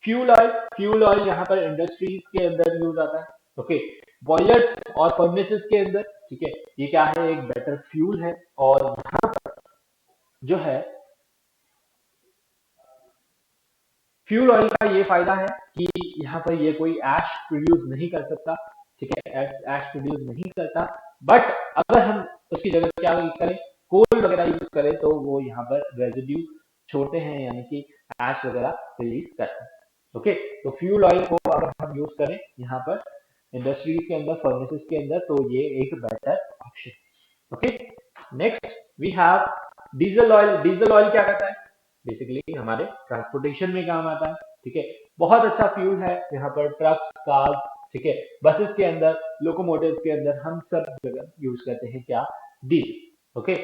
fuel oil, fuel oil यहाँ पर इंडस्ट्रीज के अंदर यूज आता है। ओके, बॉयलर और फर्नेसेस के अंदर, ठीक है, ये क्या है, एक बेटर फ्यूल है। और जो है फ्यूल ऑयल का ये फायदा है कि यहाँ पर ये कोई ऐश प्रोड्यूस नहीं कर सकता, ठीक है, ऐश प्रोड्यूस नहीं करता। बट अगर हम उसकी जगह क्या यूज करें, कोल वगैरह यूज करें, तो वो यहाँ पर रेजिड्यू छोड़ते हैं, यानी कि ऐश वगैरह रिलीज करते हैं। ओके, तो फ्यूल ऑयल को अगर हम यूज करें यहाँ पर इंडस्ट्रीज के अंदर, फर्नेसेस के अंदर, तो ये एक better option. Okay, next we have diesel oil. Diesel oil क्या करता है, बेसिकली हमारे ट्रांसपोर्टेशन में काम आता है, ठीक है, बहुत अच्छा फ्यूल है यहाँ पर ट्रक, कार, ठीक है, बसेस के अंदर, लोकोमोटिव के अंदर, हम सब जगह यूज करते हैं क्या, diesel. Okay,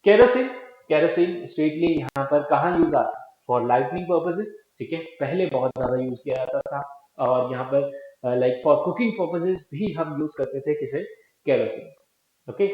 kerosene. Kerosene straightly यहाँ पर कहाँ यूज आता है, फॉर लाइटनिंग पर्पजेज, ठीक है, पहले बहुत ज्यादा यूज किया जाता था। और यहाँ पर लाइक फॉर कुकिंग पर्पजेज भी हम यूज करते थे किसे, kerosene. Okay,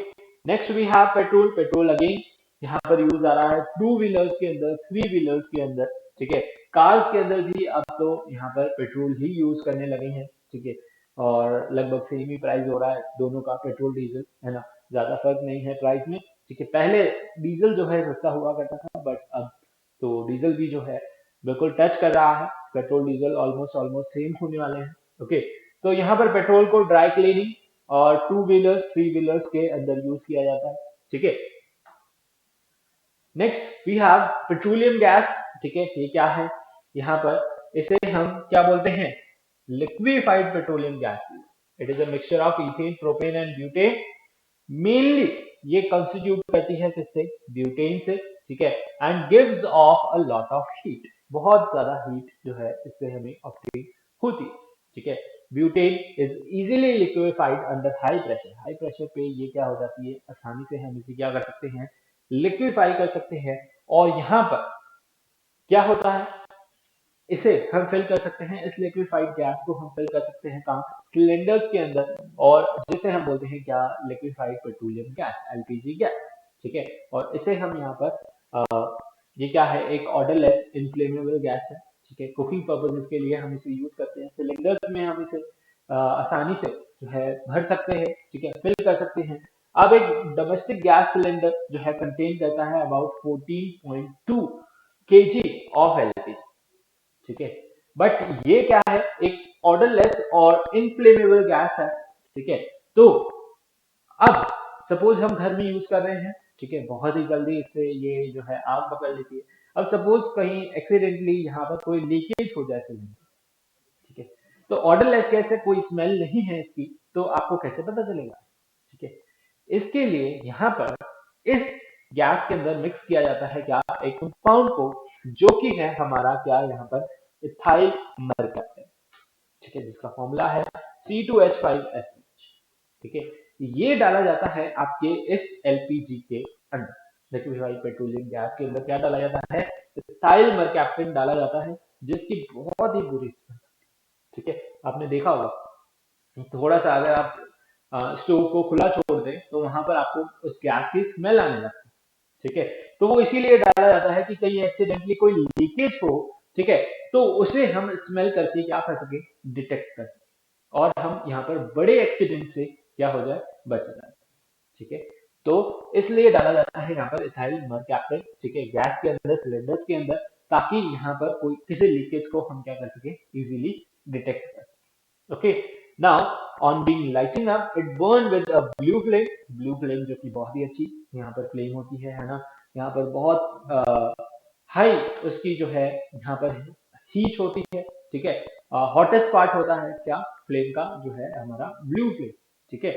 next we have petrol. Petrol again यहाँ पर यूज आ रहा है टू व्हीलर्स के अंदर, थ्री व्हीलर्स के अंदर, ठीक है, कार्स के अंदर भी अब तो यहाँ पर पेट्रोल ही यूज करने लगे हैं, ठीक है। और लगभग सेम ही प्राइस हो रहा है दोनों का, पेट्रोल डीजल, है ना, ज्यादा फर्क नहीं है प्राइस में, ठीक है। पहले डीजल जो है सस्ता हुआ करता था, बट अब तो डीजल भी जो है बिल्कुल टच कर रहा है, petrol diesel almost almost same होने वाले हैं। ओके, तो यहाँ पर पेट्रोल को ड्राई क्लीनिंग और टू व्हीलर्स, थ्री व्हीलर्स के अंदर यूज किया जाता है, ठीक है। Next we have petroleum gas, ठीक है, ये क्या है, यहाँ पर इसे हम क्या बोलते हैं, liquefied petroleum gas. It is a mixture of ethane, propane and butane. Mainly ये कंस्टिट्यूट करती है किससे, ब्यूटेन से, ठीक है, and gives of a lot of heat. बहुत ज्यादा हीट जो है इससे हमें ऑब्टेन होती है, ठीक है। Butane is easily liquefied under high pressure. High pressure पे ये क्या हो जाती है, आसानी से हम इसे क्या कर सकते हैं, लिक्विफाई कर सकते हैं। और यहाँ पर क्या होता है, इसे हम फिल कर सकते हैं, इस लिक्विफाइड गैस को हम फिल कर सकते हैं कहाँ, सिलेंडर्स के अंदर, और जिसे हम बोलते हैं क्या, liquefied petroleum gas, LPG gas, ठीक है। और इसे हम यहाँ पर ये क्या है, एक ऑर्डरलेस इनफ्लेमेबल गैस है, ठीक है, कुकिंग पर्पजेज के लिए हम इसे यूज करते हैं। सिलेंडर्स में हम इसे आसानी से जो है भर सकते हैं, ठीक है, फिल कर सकते हैं। अब एक डोमेस्टिक गैस सिलेंडर जो है कंटेन करता है अबाउट 14.2 kg ऑफ एलपीजी, ठीक है। बट ये क्या है, एक ऑर्डरलेस और इनफ्लेमेबल गैस है, ठीक है। तो अब सपोज हम घर में यूज कर रहे हैं, ठीक है, बहुत ही जल्दी इससे ये जो है आग पकड़ लेती है। अब सपोज कहीं एक्सीडेंटली यहाँ पर कोई लीकेज हो जाए सिलेंडर, ठीक है, तो ऑर्डरलेस गैस है, कोई स्मेल नहीं है इसकी, तो आपको कैसे पता चलेगा, ठीक है। इसके लिए यहाँ पर इस गैस के अंदर मिक्स किया जाता है क्या, एक कंपाउंड को, जो कि है हमारा क्या, यहाँ पर इथाइल मरकप्टन, ठीक है, जिसका फॉर्मूला है C2H5SH, ठीक है। ये डाला जाता है आपके इस एलपीजी के अंदर, लिक्विफाइड पेट्रोलियम गैस के अंदर क्या डाला जाता है, इथाइल मरकैप्टन डाला जाता है, जिसकी बहुत ही बुरी स्मेल, ठीक है। आपने देखा होगा थोड़ा सा अगर आप स्टोव को खुला छोड़ दें तो वहां पर आपको उस गैस की स्मेल आने लगती है, ठीक है। तो वो इसीलिए डाला जाता है कि कहीं एक्सीडेंटली कोई लीकेज हो, ठीक है, तो उसे हम स्मेल करके क्या कर सके, डिटेक्ट कर सके, और हम यहाँ पर बड़े एक्सीडेंट से क्या हो जाए, बच जाए, ठीक है। तो इसलिए डाला जाता है यहाँ पर इथाइल मरकैप्टन, ठीक है, गैस के अंदर, सिलेंडर्स के अंदर, ताकि यहाँ पर कोई किसी लीकेज को हम क्या कर सके, इजीली डिटेक्ट कर सके। Okay, now on being lighting up it burn with a blue flame. Blue flame जो कि बहुत ही अच्छी यहाँ पर फ्लेम होती है ना, यहाँ पर बहुत हाई उसकी जो है यहाँ पर हीट होती है, ठीक है। हॉटेस्ट पार्ट होता है क्या, फ्लेम का जो है हमारा ब्लू फ्लेम, ठीक है।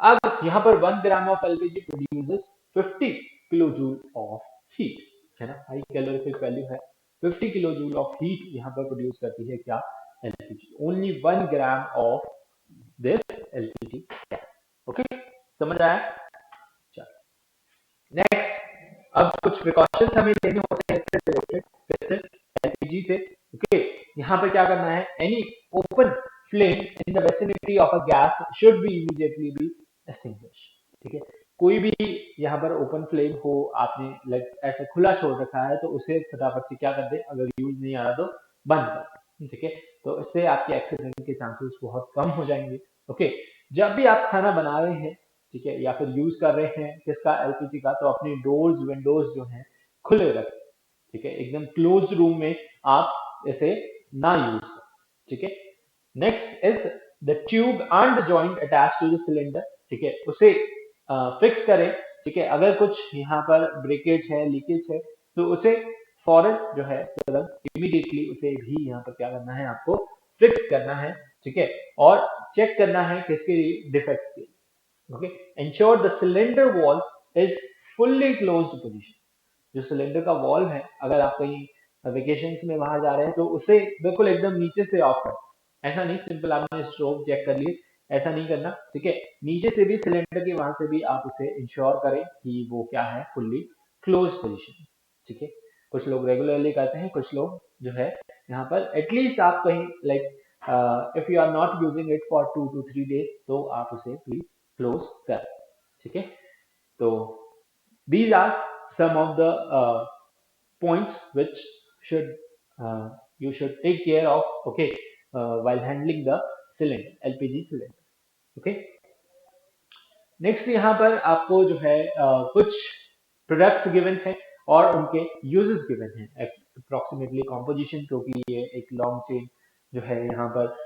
अब यहाँ पर 1 gram of LPG produces 50 kilo joule of heat, है ना, हाई कैलोरीफिक वैल्यू है, 50 किलो जूल ऑफ हीट यहाँ पर प्रोड्यूस करती है क्या, LPG, only 1 gram of this LPG. Okay, समझ आया, चलो नेक्स्ट। अब कुछ प्रिकॉशंस हमें लेने होते हैं इससे रिलेटेड, एलपीजी से। ओके, यहाँ पर क्या करना है, any open flame in the vicinity of a gas should be immediately be extinguished, ठीक है। कोई भी यहाँ पर ओपन फ्लेम हो, आपने लाइक ऐसे खुला छोड़ रखा है, तो उसे फटाफट से क्या कर दे, अगर यूज नहीं आ रहा तो बंद कर, ठीक है। तो इससे आपके एक्सीडेंट के चांसेस बहुत कम हो जाएंगे। ओके, जब भी आप खाना बना रहे हैं, ठीक है, या फिर यूज कर रहे हैं किसका, एलपीजी का, तो अपनी डोर्स विंडोज जो हैं खुले रखें, ठीक है, एकदम क्लोज रूम में आप इसे ना यूज करें, ठीक है। Next is the tube and joint attach to the cylinder, ठीक है, उसे फिक्स करें, ठीक है। अगर कुछ यहाँ पर ब्रेकेज है, लीकेज है, तो उसे फौरन जो है तुरंत इमीडिएटली उसे भी यहाँ पर क्या करना है, आपको फिक्स करना है, ठीक है। और चेक करना है किसके लिए, डिफेक्ट के लिए। Okay, ensure the cylinder wall is fully closed position, जो सिलेंडर का वॉल्व है, अगर आप कहीं वेकेशन में वहां जा रहे हैं तो उसे बिल्कुल एकदम नीचे से ऑफ कर, ऐसा नहीं सिंपल आपने स्ट्रोक चेक कर लिए, ऐसा नहीं करना, ठीक है। नीचे से भी सिलेंडर के वहां से भी आप उसे इंश्योर करें कि वो क्या है, फुल्ली क्लोज पोजीशन, ठीक है। कुछ लोग रेगुलरली करते हैं, कुछ लोग जो है यहाँ पर एटलीस्ट आप कहीं like if you are not using it for 2 to 3 days, तो आप उसे प्लीज क्लोज कर, ठीक है। तो these are some of the points which should you should take care of, okay, while handling the cylinder, LPG cylinder, okay। Next यहाँ पर आपको जो है कुछ प्रोडक्ट्स गिवन है और उनके यूजेस गिवन है, अप्रोक्सीमेटली कॉम्पोजिशन, क्योंकि ये एक लॉन्ग चेन जो है यहाँ पर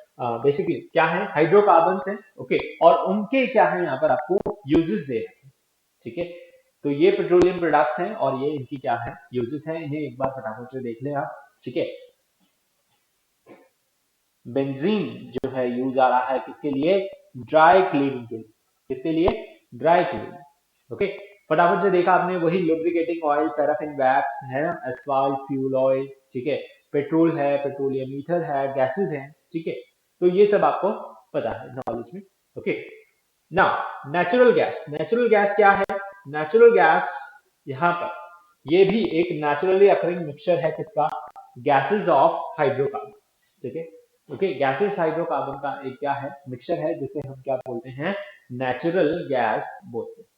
बेसिकली क्या है, हाइड्रोकार्बन है, ओके, और उनके क्या है यहाँ पर आपको यूजेस दे रहे हैं, ठीक है। तो ये पेट्रोलियम प्रोडक्ट्स हैं और ये इनकी क्या है, यूजेस हैं, इन्हें एक बार फटाफट से देख लें आप, ठीक है। बेंजीन जो है यूज आ रहा है किसके लिए, ड्राई क्लीनिंग के लिए, किसके लिए, ड्राई क्लीनिंग, ओके। फटाफट से देखा आपने, वही लुब्रिकेटिंग ऑयल, पैराफिन वैक्स है ना, एस्फाल्ट फ्यूल ऑयल, ठीक है, पेट्रोल है, पेट्रोलियम ईथर है, गैसेस हैं, ठीक है। तो ये सब आपको पता है नॉलेज में, okay. Now natural gas, natural gas क्या है, नेचुरल गैस यहाँ पर ये भी एक नेचुरली अकरिंग मिक्सचर है किसका, गैसेस ऑफ हाइड्रोकार्बन, ठीक है। ओके, गैसेस हाइड्रोकार्बन का एक क्या है, मिक्सचर है, जिसे हम क्या बोलते हैं, नेचुरल गैस बोलते हैं,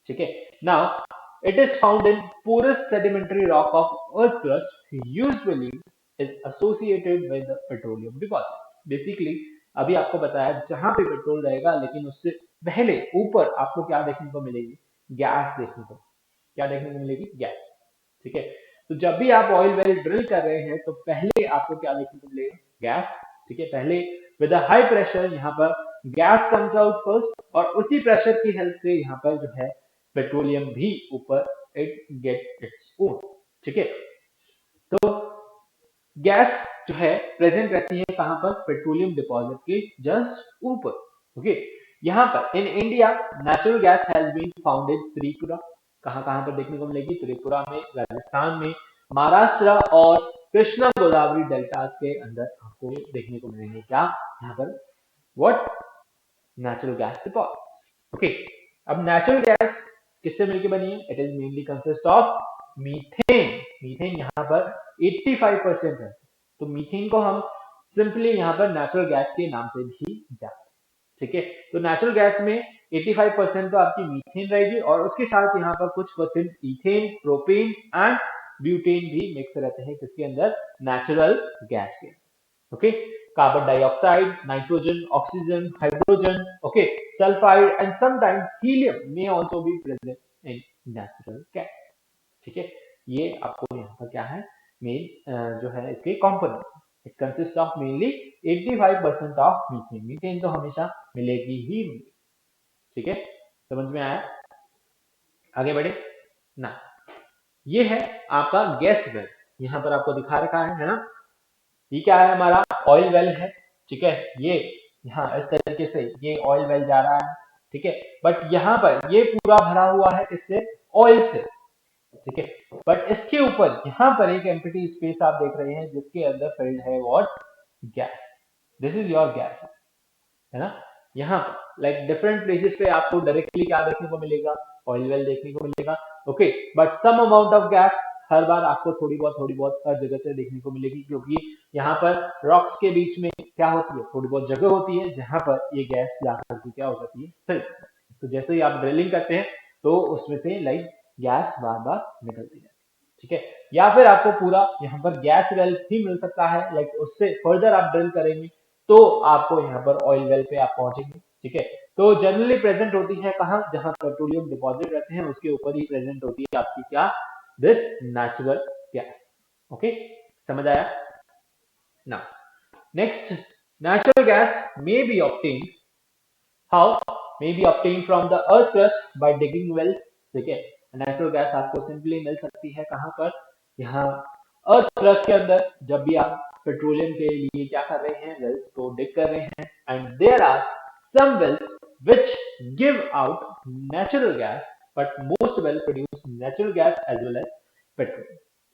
ठीक है। Now it is found in porous sedimentary rock of earth crust, usually is associated with the petroleum deposit। Basically अभी आपको बताया जहां पे पेट्रोल रहेगा, लेकिन उससे पहले ऊपर आपको क्या देखने को मिलेगी, गैस देखने को, क्या देखने को मिलेगी, गैस, ठीक है। तो जब भी आप ऑयल वेल ड्रिल कर रहे हैं तो पहले आपको क्या देखने को मिलेगा, गैस, ठीक है। पहले विद हाई प्रेशर यहाँ पर गैस कम्स आउट फर्स्ट, और उसी प्रेशर की हेल्प से यहाँ पर जो है पेट्रोलियम भी ऊपर इट गेट इट्स ओन, ठीक है। तो गैस जो है प्रेजेंट रहती है कहां पर, पेट्रोलियम डिपॉजिट के जस्ट ऊपर, ओके। यहाँ पर in India natural gas has been found in Tripura, कहां कहां पर देखने को मिलेगी, त्रिपुरा में, राजस्थान में, महाराष्ट्र और कृष्णा गोदावरी डेल्टा के अंदर आपको देखने को मिलेंगे क्या, यहाँ पर what, natural gas deposit, okay. अब नेचुरल गैस किससे मिलकर बनी है, it is mainly consist of methane, methane यहाँ पर 85% है, तो मीथेन को हम सिंपली यहाँ पर नेचुरल गैस के नाम से भी जानते हैं, ठीक है। तो नेचुरल गैस में 85% तो आपकी मीथेन रहेगी, और उसके साथ यहाँ पर कुछ percent ethane, propane and butane भी मिक्स रहते हैं किसके अंदर, नेचुरल गैस के, okay. Carbon dioxide, nitrogen, oxygen, hydrogen, okay, sulphide and sometimes helium may also be present in natural gas, ठीक है। ये आपको यहाँ पर क्या है, मेन जो है इसके component, it consist of mainly 85% of methane, methane तो हमेशा मिलेगी ही मिलेगी, ठीक है। समझ में आया, आगे बढ़े ना। ये है आपका गैस वेल, यहाँ पर आपको दिखा रखा है ना, ये क्या है, हमारा ऑयल वेल है, ठीक है। ये यहाँ इस तरीके से ये ऑयल वेल जा रहा है, ठीक है। बट यहाँ पर ये पूरा भरा हुआ है किससे, ऑयल से, ठीक है। बट इसके ऊपर यहाँ पर एक एम्प्टी स्पेस आप देख रहे हैं जिसके अंदर फिल्ड है what, gas, this is your gas, है ना। यहाँ लाइक डिफरेंट प्लेसेस पे आपको डायरेक्टली क्या देखने को मिलेगा, ऑयल वेल देखने को मिलेगा, okay. But some amount of gas हर बार आपको थोड़ी बहुत हर जगह से देखने को मिलेगी, क्योंकि यहाँ पर रॉक्स के बीच में क्या होती है, थोड़ी बहुत जगह होती है जहां पर ये गैस जाकर के क्या हो जाती है, फिल। तो जैसे ही आप ड्रिलिंग करते हैं तो उसमें से लाइक गैस बार बार निकलती है, ठीक है। या फिर आपको पूरा यहाँ पर गैस वेल भी मिल सकता है, लाइक उससे फर्दर आप ड्रिल करेंगे तो आपको यहाँ पर ऑयल वेल पे आप पहुंचेंगे। ठीक है, तो जनरली प्रेजेंट होती है कहाँ, जहां पेट्रोलियम डिपॉजिट रहते हैं उसके ऊपर ही प्रेजेंट होती है आपकी क्या, दिस नेचुरल गैस। ओके, समझ आया ना? Next, natural gas may be obtained, how may be obtained from the earth crust by digging wells। ठीक है, नेचुरल गैस आपको सिंपली मिल सकती है कहाँ पर, यहाँ अर्थ क्रस्ट के अंदर। जब भी आप पेट्रोलियम के लिए क्या कर रहे हैं, वेल्स को डिग कर रहे हैं, and there are some wells which give out natural gas, but most wells produce natural gas as well as petrol।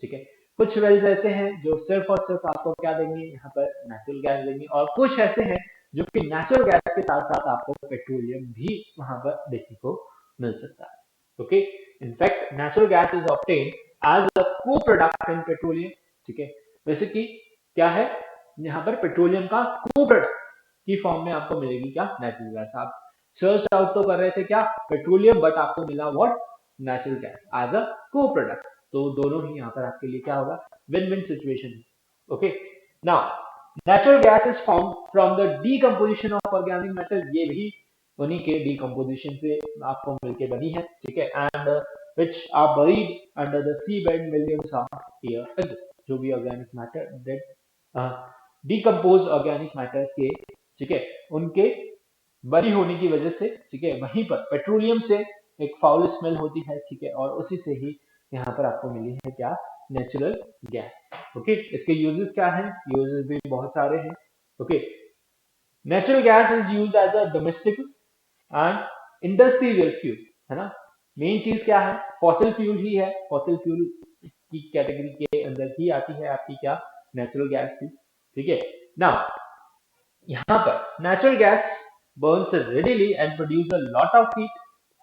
ठीक है, कुछ वेल्स ऐसे हैं जो सिर्फ और सिर्फ आपको क्या देंगे, यहाँ पर नेचुरल गैस देंगे, और कुछ ऐसे हैं जो कि नेचुरल गैस के साथ साथ आपको पेट्रोलियम भी वहां पर देखने को मिल सकता है। Okay, in fact natural gas is obtained as a coproduct in petroleum. ठीक है, वैसे कि क्या है, यहाँ पर पेट्रोलियम का को प्रोडक्ट की फॉर्म में आपको मिलेगी क्या, नेचुरल गैस। आप सर्च आउट तो कर रहे थे क्या, पेट्रोलियम, बट आपको मिला what, natural gas as a coproduct. तो दोनों ही यहाँ पर आपके लिए क्या होगा, win win situation. Okay, now natural gas is form from the decomposition of organic matter. ये भी उन्हीं के डीकम्पोजिशन से आपको मिलके बनी है। ठीक है, and which are buried under the seabed millions of years ago। जो भी organic matter dead decompose organic matter के, ठीक है, उनके बरी होने की वजह से, ठीक है, वहीं पर पेट्रोलियम से एक फाउल स्मेल होती है। ठीक है, और उसी से ही यहाँ पर आपको मिली है क्या, नेचुरल गैस। ओके, इसके यूजेस क्या हैं, यूजेस भी बहुत सारे हैं। Okay, natural gas is use as a domestic and industrial fuel, है ना। मेन चीज क्या है, फॉसिल फ्यूल ही है, फॉसिल फ्यूल की कैटेगरी के अंदर ही आती है आपकी क्या, नेचुरल गैस भी। ठीक है, नाउ यहाँ पर natural gas burns readily and produce a lot of heat.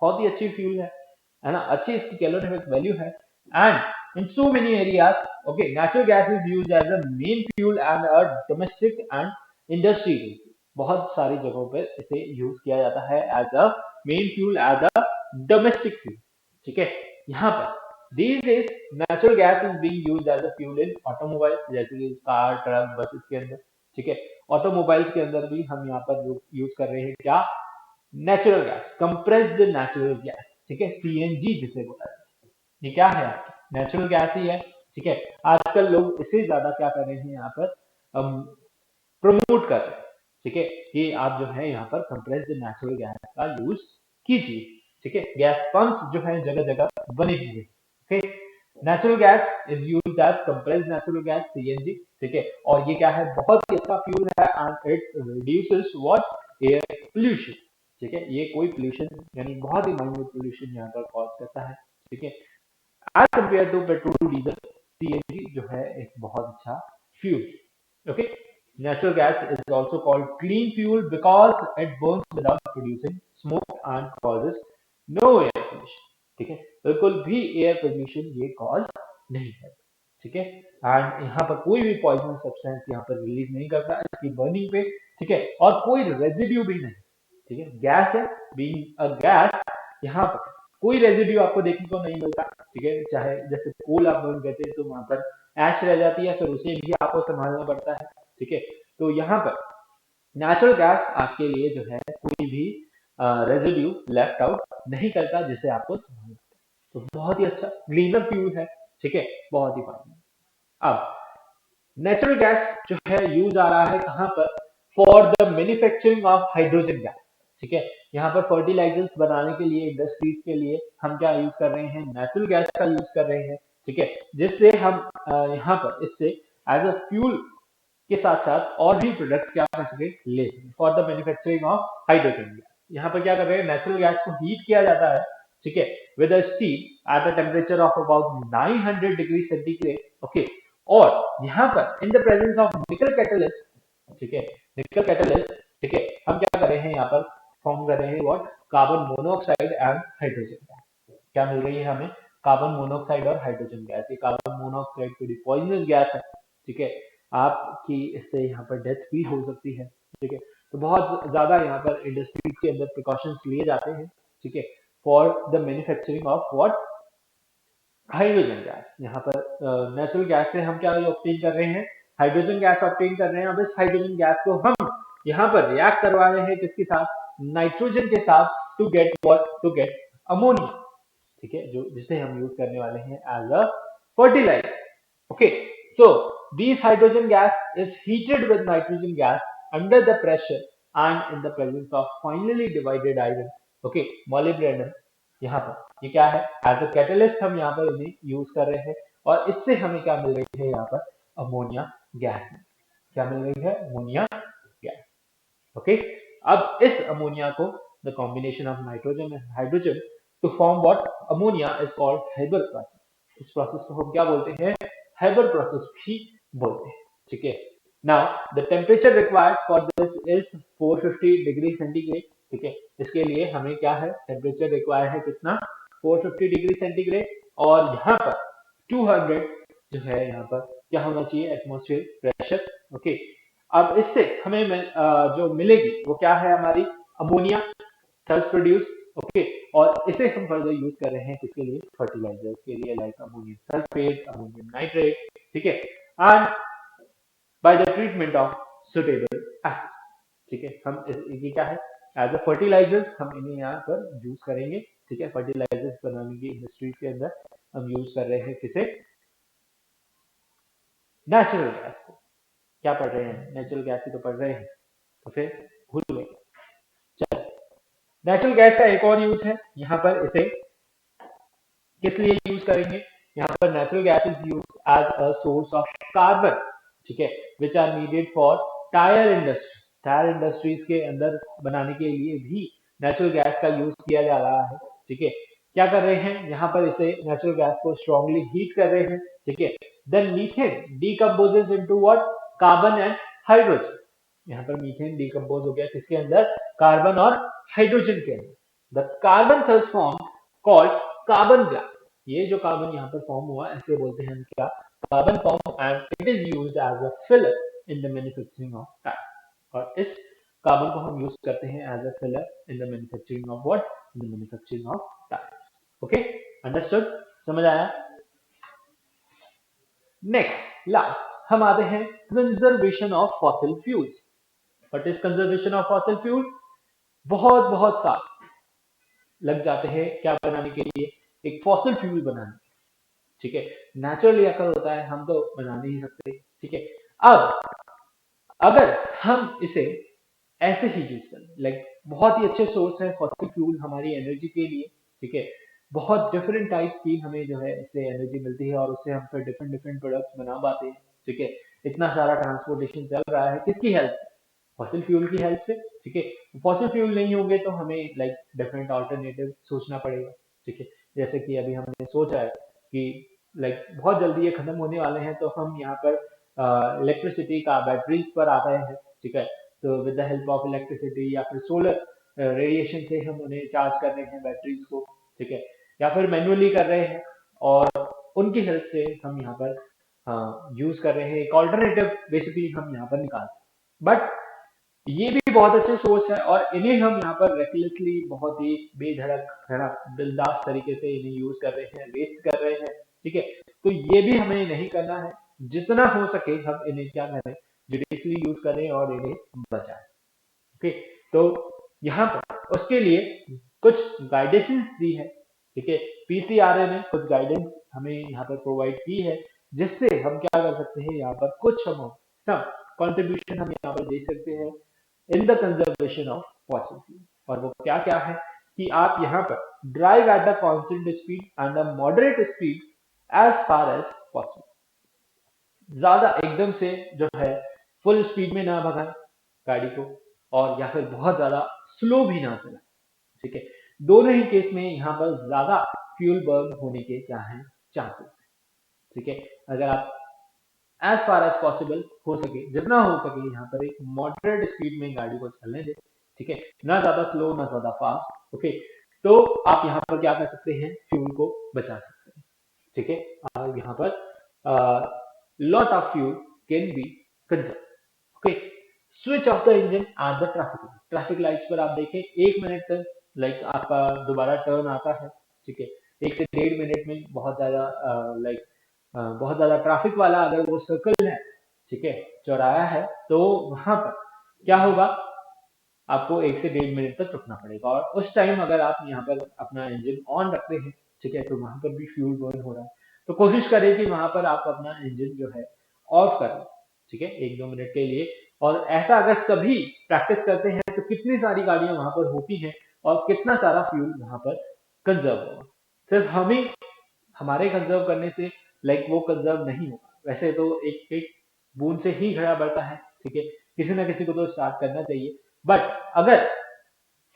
बहुत ही अच्छी फ्यूल है ना, अच्छी इसकी कैलोरीफिक वैल्यू है। And in so many areas, okay, natural gas is used as a main fuel and a domestic and industrial. बहुत सारी जगहों पर इसे यूज किया जाता है as a main fuel, as a domestic fuel. ठीक है, यहाँ पर these days natural gas is being used as a fuel in automobile, जैसे कि कार, ट्रक, बसेस के अंदर। ठीक है, ऑटोमोबाइल्स के अंदर भी हम यहाँ पर यूज कर रहे हैं क्या, natural gas, compressed natural gas. ठीक है, सीएनजी जिसे बोला जाता है, ये क्या है, नेचुरल गैस ही है। ठीक है, आजकल लोग इसे ज्यादा क्या कर रहे हैं यहाँ पर प्रमोट कर रहे हैं। ठीक है, कि आप जो है यहाँ पर कंप्रेस्ड नेचुरल गैस का यूज कीजिए। ठीक है, गैस पंप जो है जगह जगह बने हुए। Okay, natural gas is used as compressed natural gas, CNG. ठीक है, और ये क्या है, बहुत ही अच्छा फ्यूल है and it reduces what, air pollution. ठीक है, ये कोई पोल्यूशन यानी बहुत ही माइन्यूट पोल्यूशन यहाँ पर कॉज करता है। ठीक है, as compare to petrol diesel, CNG जो है एक बहुत अच्छा fuel. Okay, natural gas is also called clean fuel because it burns without producing smoke and causes no air pollution। ठीक है, बिल्कुल भी एयर पोल्यूशन ये कॉज नहीं है। ठीक है, एंड यहाँ पर कोई भी पॉइजनस सब्सटेंस यहाँ पर रिलीज नहीं करता इसकी बर्निंग पे। ठीक है, और कोई रेजिड्यू भी नहीं। ठीक है, गैस है, बीइंग अ गैस, यहाँ पर कोई रेजिड्यू आपको देखने को नहीं मिलता। ठीक है, चाहे जैसे कोल आप बर्न करते हैं तो वहां पर ऐश रह जाती है, फिर उसे भी आपको संभालना पड़ता है। ठीक है, तो यहाँ पर नेचुरल गैस आपके लिए जो है कोई भी रेजिड्यू लेफ्ट आउट नहीं करता जिसे आपको संभालना पड़ता है। तो बहुत ही अच्छा क्लीनर फ्यूल है। ठीक है, बहुत ही फायदा। अब नेचुरल गैस जो है यूज आ रहा है कहाँ पर, for the manufacturing of hydrogen gas. ठीक है, यहाँ पर फर्टिलाइजर्स बनाने के लिए, इंडस्ट्रीज के लिए हम क्या यूज कर रहे हैं, नेचुरल गैस का यूज कर रहे हैं। ठीक है, जिससे हम यहाँ पर इससे एज अ फ्यूल के साथ साथ और भी प्रोडक्ट क्या कर सके, ले सके for the manufacturing of hydrogen gas. यहाँ पर क्या कर रहे हैं, नेचुरल गैस को हीट किया जाता है। ठीक है, with a steam at a temperature of about 900 degree centigrade. Okay, और यहाँ पर इन द प्रेजेंस ऑफ निकल कैटलिस्ट, ठीक है, निकल कैटलिस्ट, ठीक है, हम क्या कर रहे हैं यहाँ पर फॉर्म कर रहे हैं what, carbon monoxide and hydrogen gas. क्या मिल रही है हमें, कार्बन मोनोऑक्साइड और हाइड्रोजन गैस। ये कार्बन मोनोऑक्साइड थोड़ी पॉइजनस गैस है। ठीक है, आपकी इससे यहाँ पर डेथ भी हो सकती है। ठीक है, तो बहुत ज्यादा यहाँ पर इंडस्ट्री के अंदर प्रिकॉशंस लिए जाते हैं। ठीक है, for the manufacturing of what, hydrogen gas, यहाँ पर नेचुरल गैस से हम क्या ऑब्टेन कर रहे हैं, हाइड्रोजन गैस ऑब्टेन कर रहे हैं। अब इस हाइड्रोजन गैस को हम यहाँ पर रिएक्ट करवा रहे हैं किसके साथ, नाइट्रोजन के साथ, to get what, to get ammonia. ठीक है, जो जिसे हम यूज करने वाले हैं as a fertilizer. Okay, so these hydrogen gas is heated with nitrogen gas under the pressure and in the presence of finely divided iron, okay, molybdenum। यहाँ पर ये क्या है, एज अ कैटलिस्ट हम यहाँ पर इन्हें यूज कर रहे हैं और इससे हमें क्या मिल रही है, यहाँ पर अमोनिया गैस। क्या मिल रही है, अमोनिया गैस। ओके, अब इस अमोनिया को, the combination of nitrogen and hydrogen to form what, ammonia is called Haber process. इस प्रोसेस को हम क्या बोलते हैं, हेबर प्रोसेस भी बोलते हैं। ठीक है, now the temperature required for this is 450 degree centigrade. ठीक है, इसके लिए हमें क्या है, टेम्परेचर रिक्वायर है कितना, 450 डिग्री सेंटीग्रेड। और यहाँ पर 200 जो है, यहाँ पर क्या होना चाहिए, एटमॉस्फेयर प्रेशर। ओके, अब इससे हमें जो मिलेगी वो क्या है, हमारी अमोनिया, सेल्फ प्रोड्यूस। ओके, और इसे हम फर्दर यूज कर रहे हैं किसके लिए, फर्टिलाइजर के लिए, like ammonium sulphate, ammonium nitrate. ठीक है, and by the treatment of suitable acid. ठीक है, हम ये क्या है, एज अ फर्टिलाइजर हम इन्हें यहाँ पर यूज करेंगे। ठीक है, फर्टिलाइजर्स बनाने की इंडस्ट्री के अंदर हम यूज कर रहे हैं किसे, नेचुरल गैस को। क्या पढ़ रहे हैं, नेचुरल गैस ही तो पढ़ रहे हैं, तो फिर भूल गए। चलो, नेचुरल गैस का एक और यूज है, यहाँ पर इसे किस लिए यूज करेंगे, यहाँ पर natural gas is use as a source of carbon. ठीक है, which are needed for tyre industry. Tyre industries के अंदर बनाने के लिए भी नेचुरल गैस का यूज किया जा रहा है। ठीक है, क्या कर रहे हैं, यहाँ पर इसे नेचुरल गैस को स्ट्रांगली हीट कर रहे हैं। ठीक है, then methane decomposes into what, carbon and hydrogen. यहाँ पर मीथेन डीकम्पोज हो गया किसके अंदर, कार्बन और हाइड्रोजन के अंदर। The carbon cells form called carbon black. ये जो कार्बन यहाँ पर फॉर्म हुआ, ऐसे बोलते हैं हम क्या, carbon form, and it is used as a filler in the manufacturing of tyre. और इस कार्बन को हम यूज करते हैं as a filler in the manufacturing of what, in the manufacturing of tyre. Okay, understood, समझ आया। Next, last हम आते हैं conservation of fossil fuels. What is conservation of fossil fuel, बहुत बहुत साल लग जाते हैं क्या बनाने के लिए, एक फॉसिल फ्यूल बनाने। ठीक है, नेचुरली अकर होता है, हम तो बना नहीं सकते। ठीक है, अब अगर हम इसे ऐसे ही यूज करें, लाइक बहुत ही अच्छे सोर्स है फॉसिल फ्यूल हमारी एनर्जी के लिए। ठीक है, बहुत डिफरेंट टाइप की हमें जो है इससे एनर्जी मिलती है और उससे हम फिर डिफरेंट डिफरेंट प्रोडक्ट्स बना पाते हैं। ठीक है, इतना सारा ट्रांसपोर्टेशन चल रहा है किसकी हेल्प से, फॉसिल फ्यूल की हेल्प से। ठीक है, फॉसिल फ्यूल नहीं होंगे तो हमें लाइक डिफरेंट ऑल्टरनेटिव सोचना पड़ेगा। ठीक है, जैसे कि अभी हमने सोचा है कि लाइक बहुत जल्दी ये खत्म होने वाले हैं, तो हम यहाँ पर इलेक्ट्रिसिटी का बैटरीज पर आ गए हैं। ठीक है, तो with the help of electricity या फिर सोलर रेडिएशन से हम उन्हें चार्ज कर रहे हैं बैटरीज को। ठीक है, या फिर मैन्युअली कर रहे हैं और उनकी हेल्प से हम यहाँ पर यूज कर रहे हैं, एक ऑल्टरनेटिव बेसिकली हम यहाँ पर निकाल। बट ये भी बहुत अच्छे सोर्स है और इन्हें हम यहाँ पर रेकलेसली, बहुत ही बेधड़क, है ना, बिंदास तरीके से इन्हें यूज कर रहे हैं, वेस्ट कर रहे हैं। ठीक है, तो ये भी हमें नहीं करना है, जितना हो सके हम इन्हें क्या करें, जुडिशली यूज करें और इन्हें बचाएं। ओके, तो यहाँ पर उसके लिए कुछ गाइडेंस दी है। ठीक है, पीसीआरए ने कुछ गाइडेंस हमें यहाँ पर प्रोवाइड की है, जिससे हम क्या कर सकते हैं, यहाँ पर कुछ हम कंट्रीब्यूशन हम यहाँ पर दे सकते हैं in the conservation of fossil fuel. और वो क्या क्या है कि आप यहाँ पर drive at the constant speed and a moderate speed as far as possible. ज्यादा एकदम से जो है फुल स्पीड में ना भगाएं गाड़ी को, और या फिर बहुत ज्यादा स्लो भी ना चलाएं। ठीक है, दोनों ही केस में यहाँ पर ज्यादा फ्यूल बर्न होने के क्या है, चांसेस। ठीक है, अगर आप एज फार एज पॉसिबल हो सके, जितना हो सके यहाँ पर एक मॉडरेट स्पीड में गाड़ी को चलने दें। ठीक है, ना ज्यादा स्लो ना ज्यादा फास्ट। ओके, तो आप यहाँ पर क्या कर सकते हैं, फ्यूल को बचा सकते हैं। ठीक है, यहाँ पर lot of fuel can be conserve. Okay, switch off the engine at the traffic lights पर आप देखें 1 मिनट तक लाइक आपका दोबारा टर्न आता है। ठीक है, 1 से 1.5 मिनट में बहुत ज़्यादा लाइक बहुत ज़्यादा ट्रैफिक वाला अगर वो सर्कल है, ठीक है, चौराहा है, तो वहाँ पर क्या होगा, आपको 1 से 1.5 मिनट तक रुकना पड़ेगा। और उस टाइम अगर आप यहाँ पर अपना इंजन ऑन रखते हैं, ठीक है, तो वहां पर भी फ्यूल बर्न हो रहा है, तो कोशिश करें कि वहां पर आप अपना इंजन जो है ऑफ कर लें, ठीक है, 1-2 मिनट के लिए। और ऐसा अगर सभी प्रैक्टिस करते हैं तो कितनी सारी गाड़ियां वहां पर होती हैं और कितना सारा फ्यूल वहां पर कंजर्व होगा। सिर्फ हम ही हमारे कंजर्व करने से लाइक वो कंजर्व नहीं होगा, वैसे तो एक एक बूंद से ही घड़ा बढ़ता है, ठीक है, किसी ना किसी को तो स्टार्ट करना चाहिए। बट अगर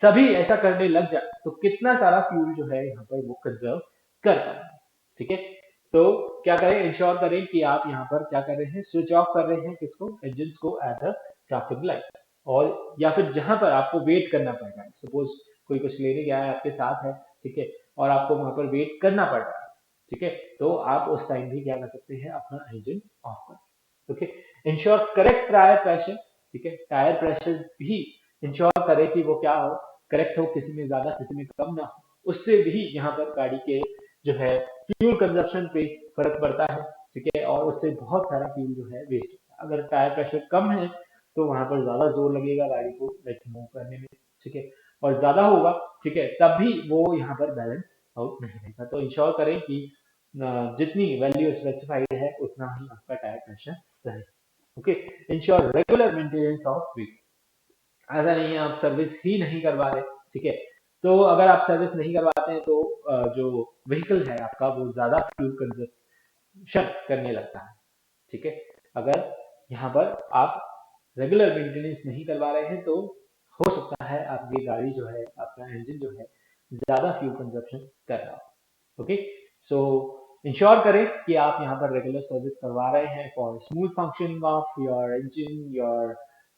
सभी ऐसा करने लग जाए तो कितना सारा फ्यूल जो है यहाँ पर वो कंजर्व कर पाएंगे, ठीक है। तो क्या करें, इंश्योर करें कि आप यहाँ पर क्या कर रहे हैं, स्विच ऑफ कर रहे हैं किसको, इंजन को एट द ट्रैफिक लाइट। और या फिर जहां पर आपको वेट करना पड़ रहा है, सपोज कोई कुछ लेने गया है आपके साथ है, ठीक है, और आपको वहां पर वेट करना पड़ रहा है, ठीक है, तो आप उस टाइम भी क्या कर सकते हैं, अपना इंजन ऑफ कर, okay. Ensure correct tyre pressure, ठीक है, टायर प्रेशर भी इंश्योर करें कि वो क्या हो, करेक्ट हो, किसी में ज्यादा किसी में कम ना हो। उससे भी यहाँ पर गाड़ी के जो है फ्यूल कंजप्शन पे फर्क पड़ता है, ठीक है, और उससे बहुत सारा फ्यूल जो है वेस्ट होता है। अगर टायर प्रेशर कम है तो वहां पर ज्यादा जोर लगेगा गाड़ी को लाइक मूव करने में, ठीक है, और ज्यादा होगा, ठीक है, तब भी वो यहाँ पर बैलेंस आउट नहीं रहेगा। तो इंश्योर करें कि जितनी वैल्यू स्पेसिफाइड है उतना ही आपका टायर प्रेशर रहे, okay. Ensure regular maintenance of wheel, ऐसा नहीं है आप सर्विस ही नहीं करवा रहे, ठीक है, तो अगर आप सर्विस नहीं करवाते हैं तो जो व्हीकल है आपका वो ज्यादा फ्यूल कंजप्शन करने लगता है, ठीक है। अगर यहाँ पर आप रेगुलर मेंटेनेंस नहीं करवा रहे हैं तो हो सकता है आपकी गाड़ी जो है, आपका इंजन जो है ज्यादा फ्यूल कंजप्शन कर रहा हो, ओके। सो इंश्योर करें कि आप यहाँ पर रेगुलर सर्विस करवा रहे हैं for smooth functioning of your engine, your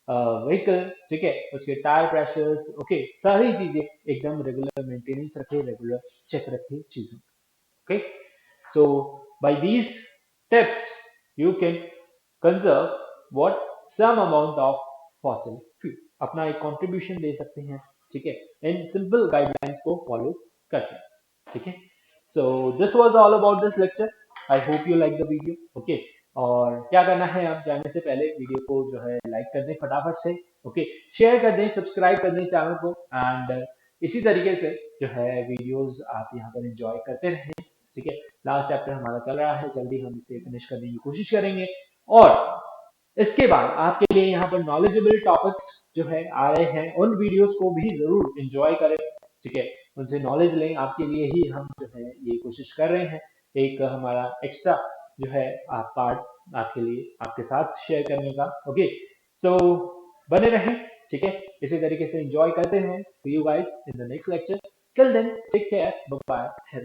vehicle, ठीक है, उसके टायर प्रेशर्स, ओके, सारी चीजें एकदम रेगुलर मेंटेनेंस रखे, रेगुलर चेक रखे चीजों, okay. So by these steps, you can conserve what some amount of fossil fuel. अपना एक contribution दे सकते हैं, ठीक है, इन simple guidelines को follow करके, ठीक है। So this was all about this lecture. I hope you like the video. Okay. और क्या करना है, आप जाने से पहले वीडियो को जो है लाइक कर दें फटाफट से, ओके, शेयर कर दें, सब्सक्राइब कर दें चैनल को, एंड इसी तरीके से जो है वीडियोस आप यहाँ पर एंजॉय करते रहें, ठीक है। लास्ट चैप्टर हमारा चल रहा है, जल्दी हम इसे फिनिश करने की कोशिश करेंगे। और इसके बाद आपके लिए यहाँ पर नॉलेजेबल टॉपिक्स जो है आ रहे हैं, उन वीडियोस को भी जरूर एंजॉय करें, ठीक है, उनसे नॉलेज लें, आपके लिए ही हम जो है ये कोशिश कर रहे हैं, एक हमारा एक्स्ट्रा जो है आप पार्ट आपके लिए आपके साथ शेयर करने का, ओके। तो बने रहें, ठीक है, इसी तरीके से एंजॉय करते हैं। See you guys in the next lecture, till then take care, bye bye.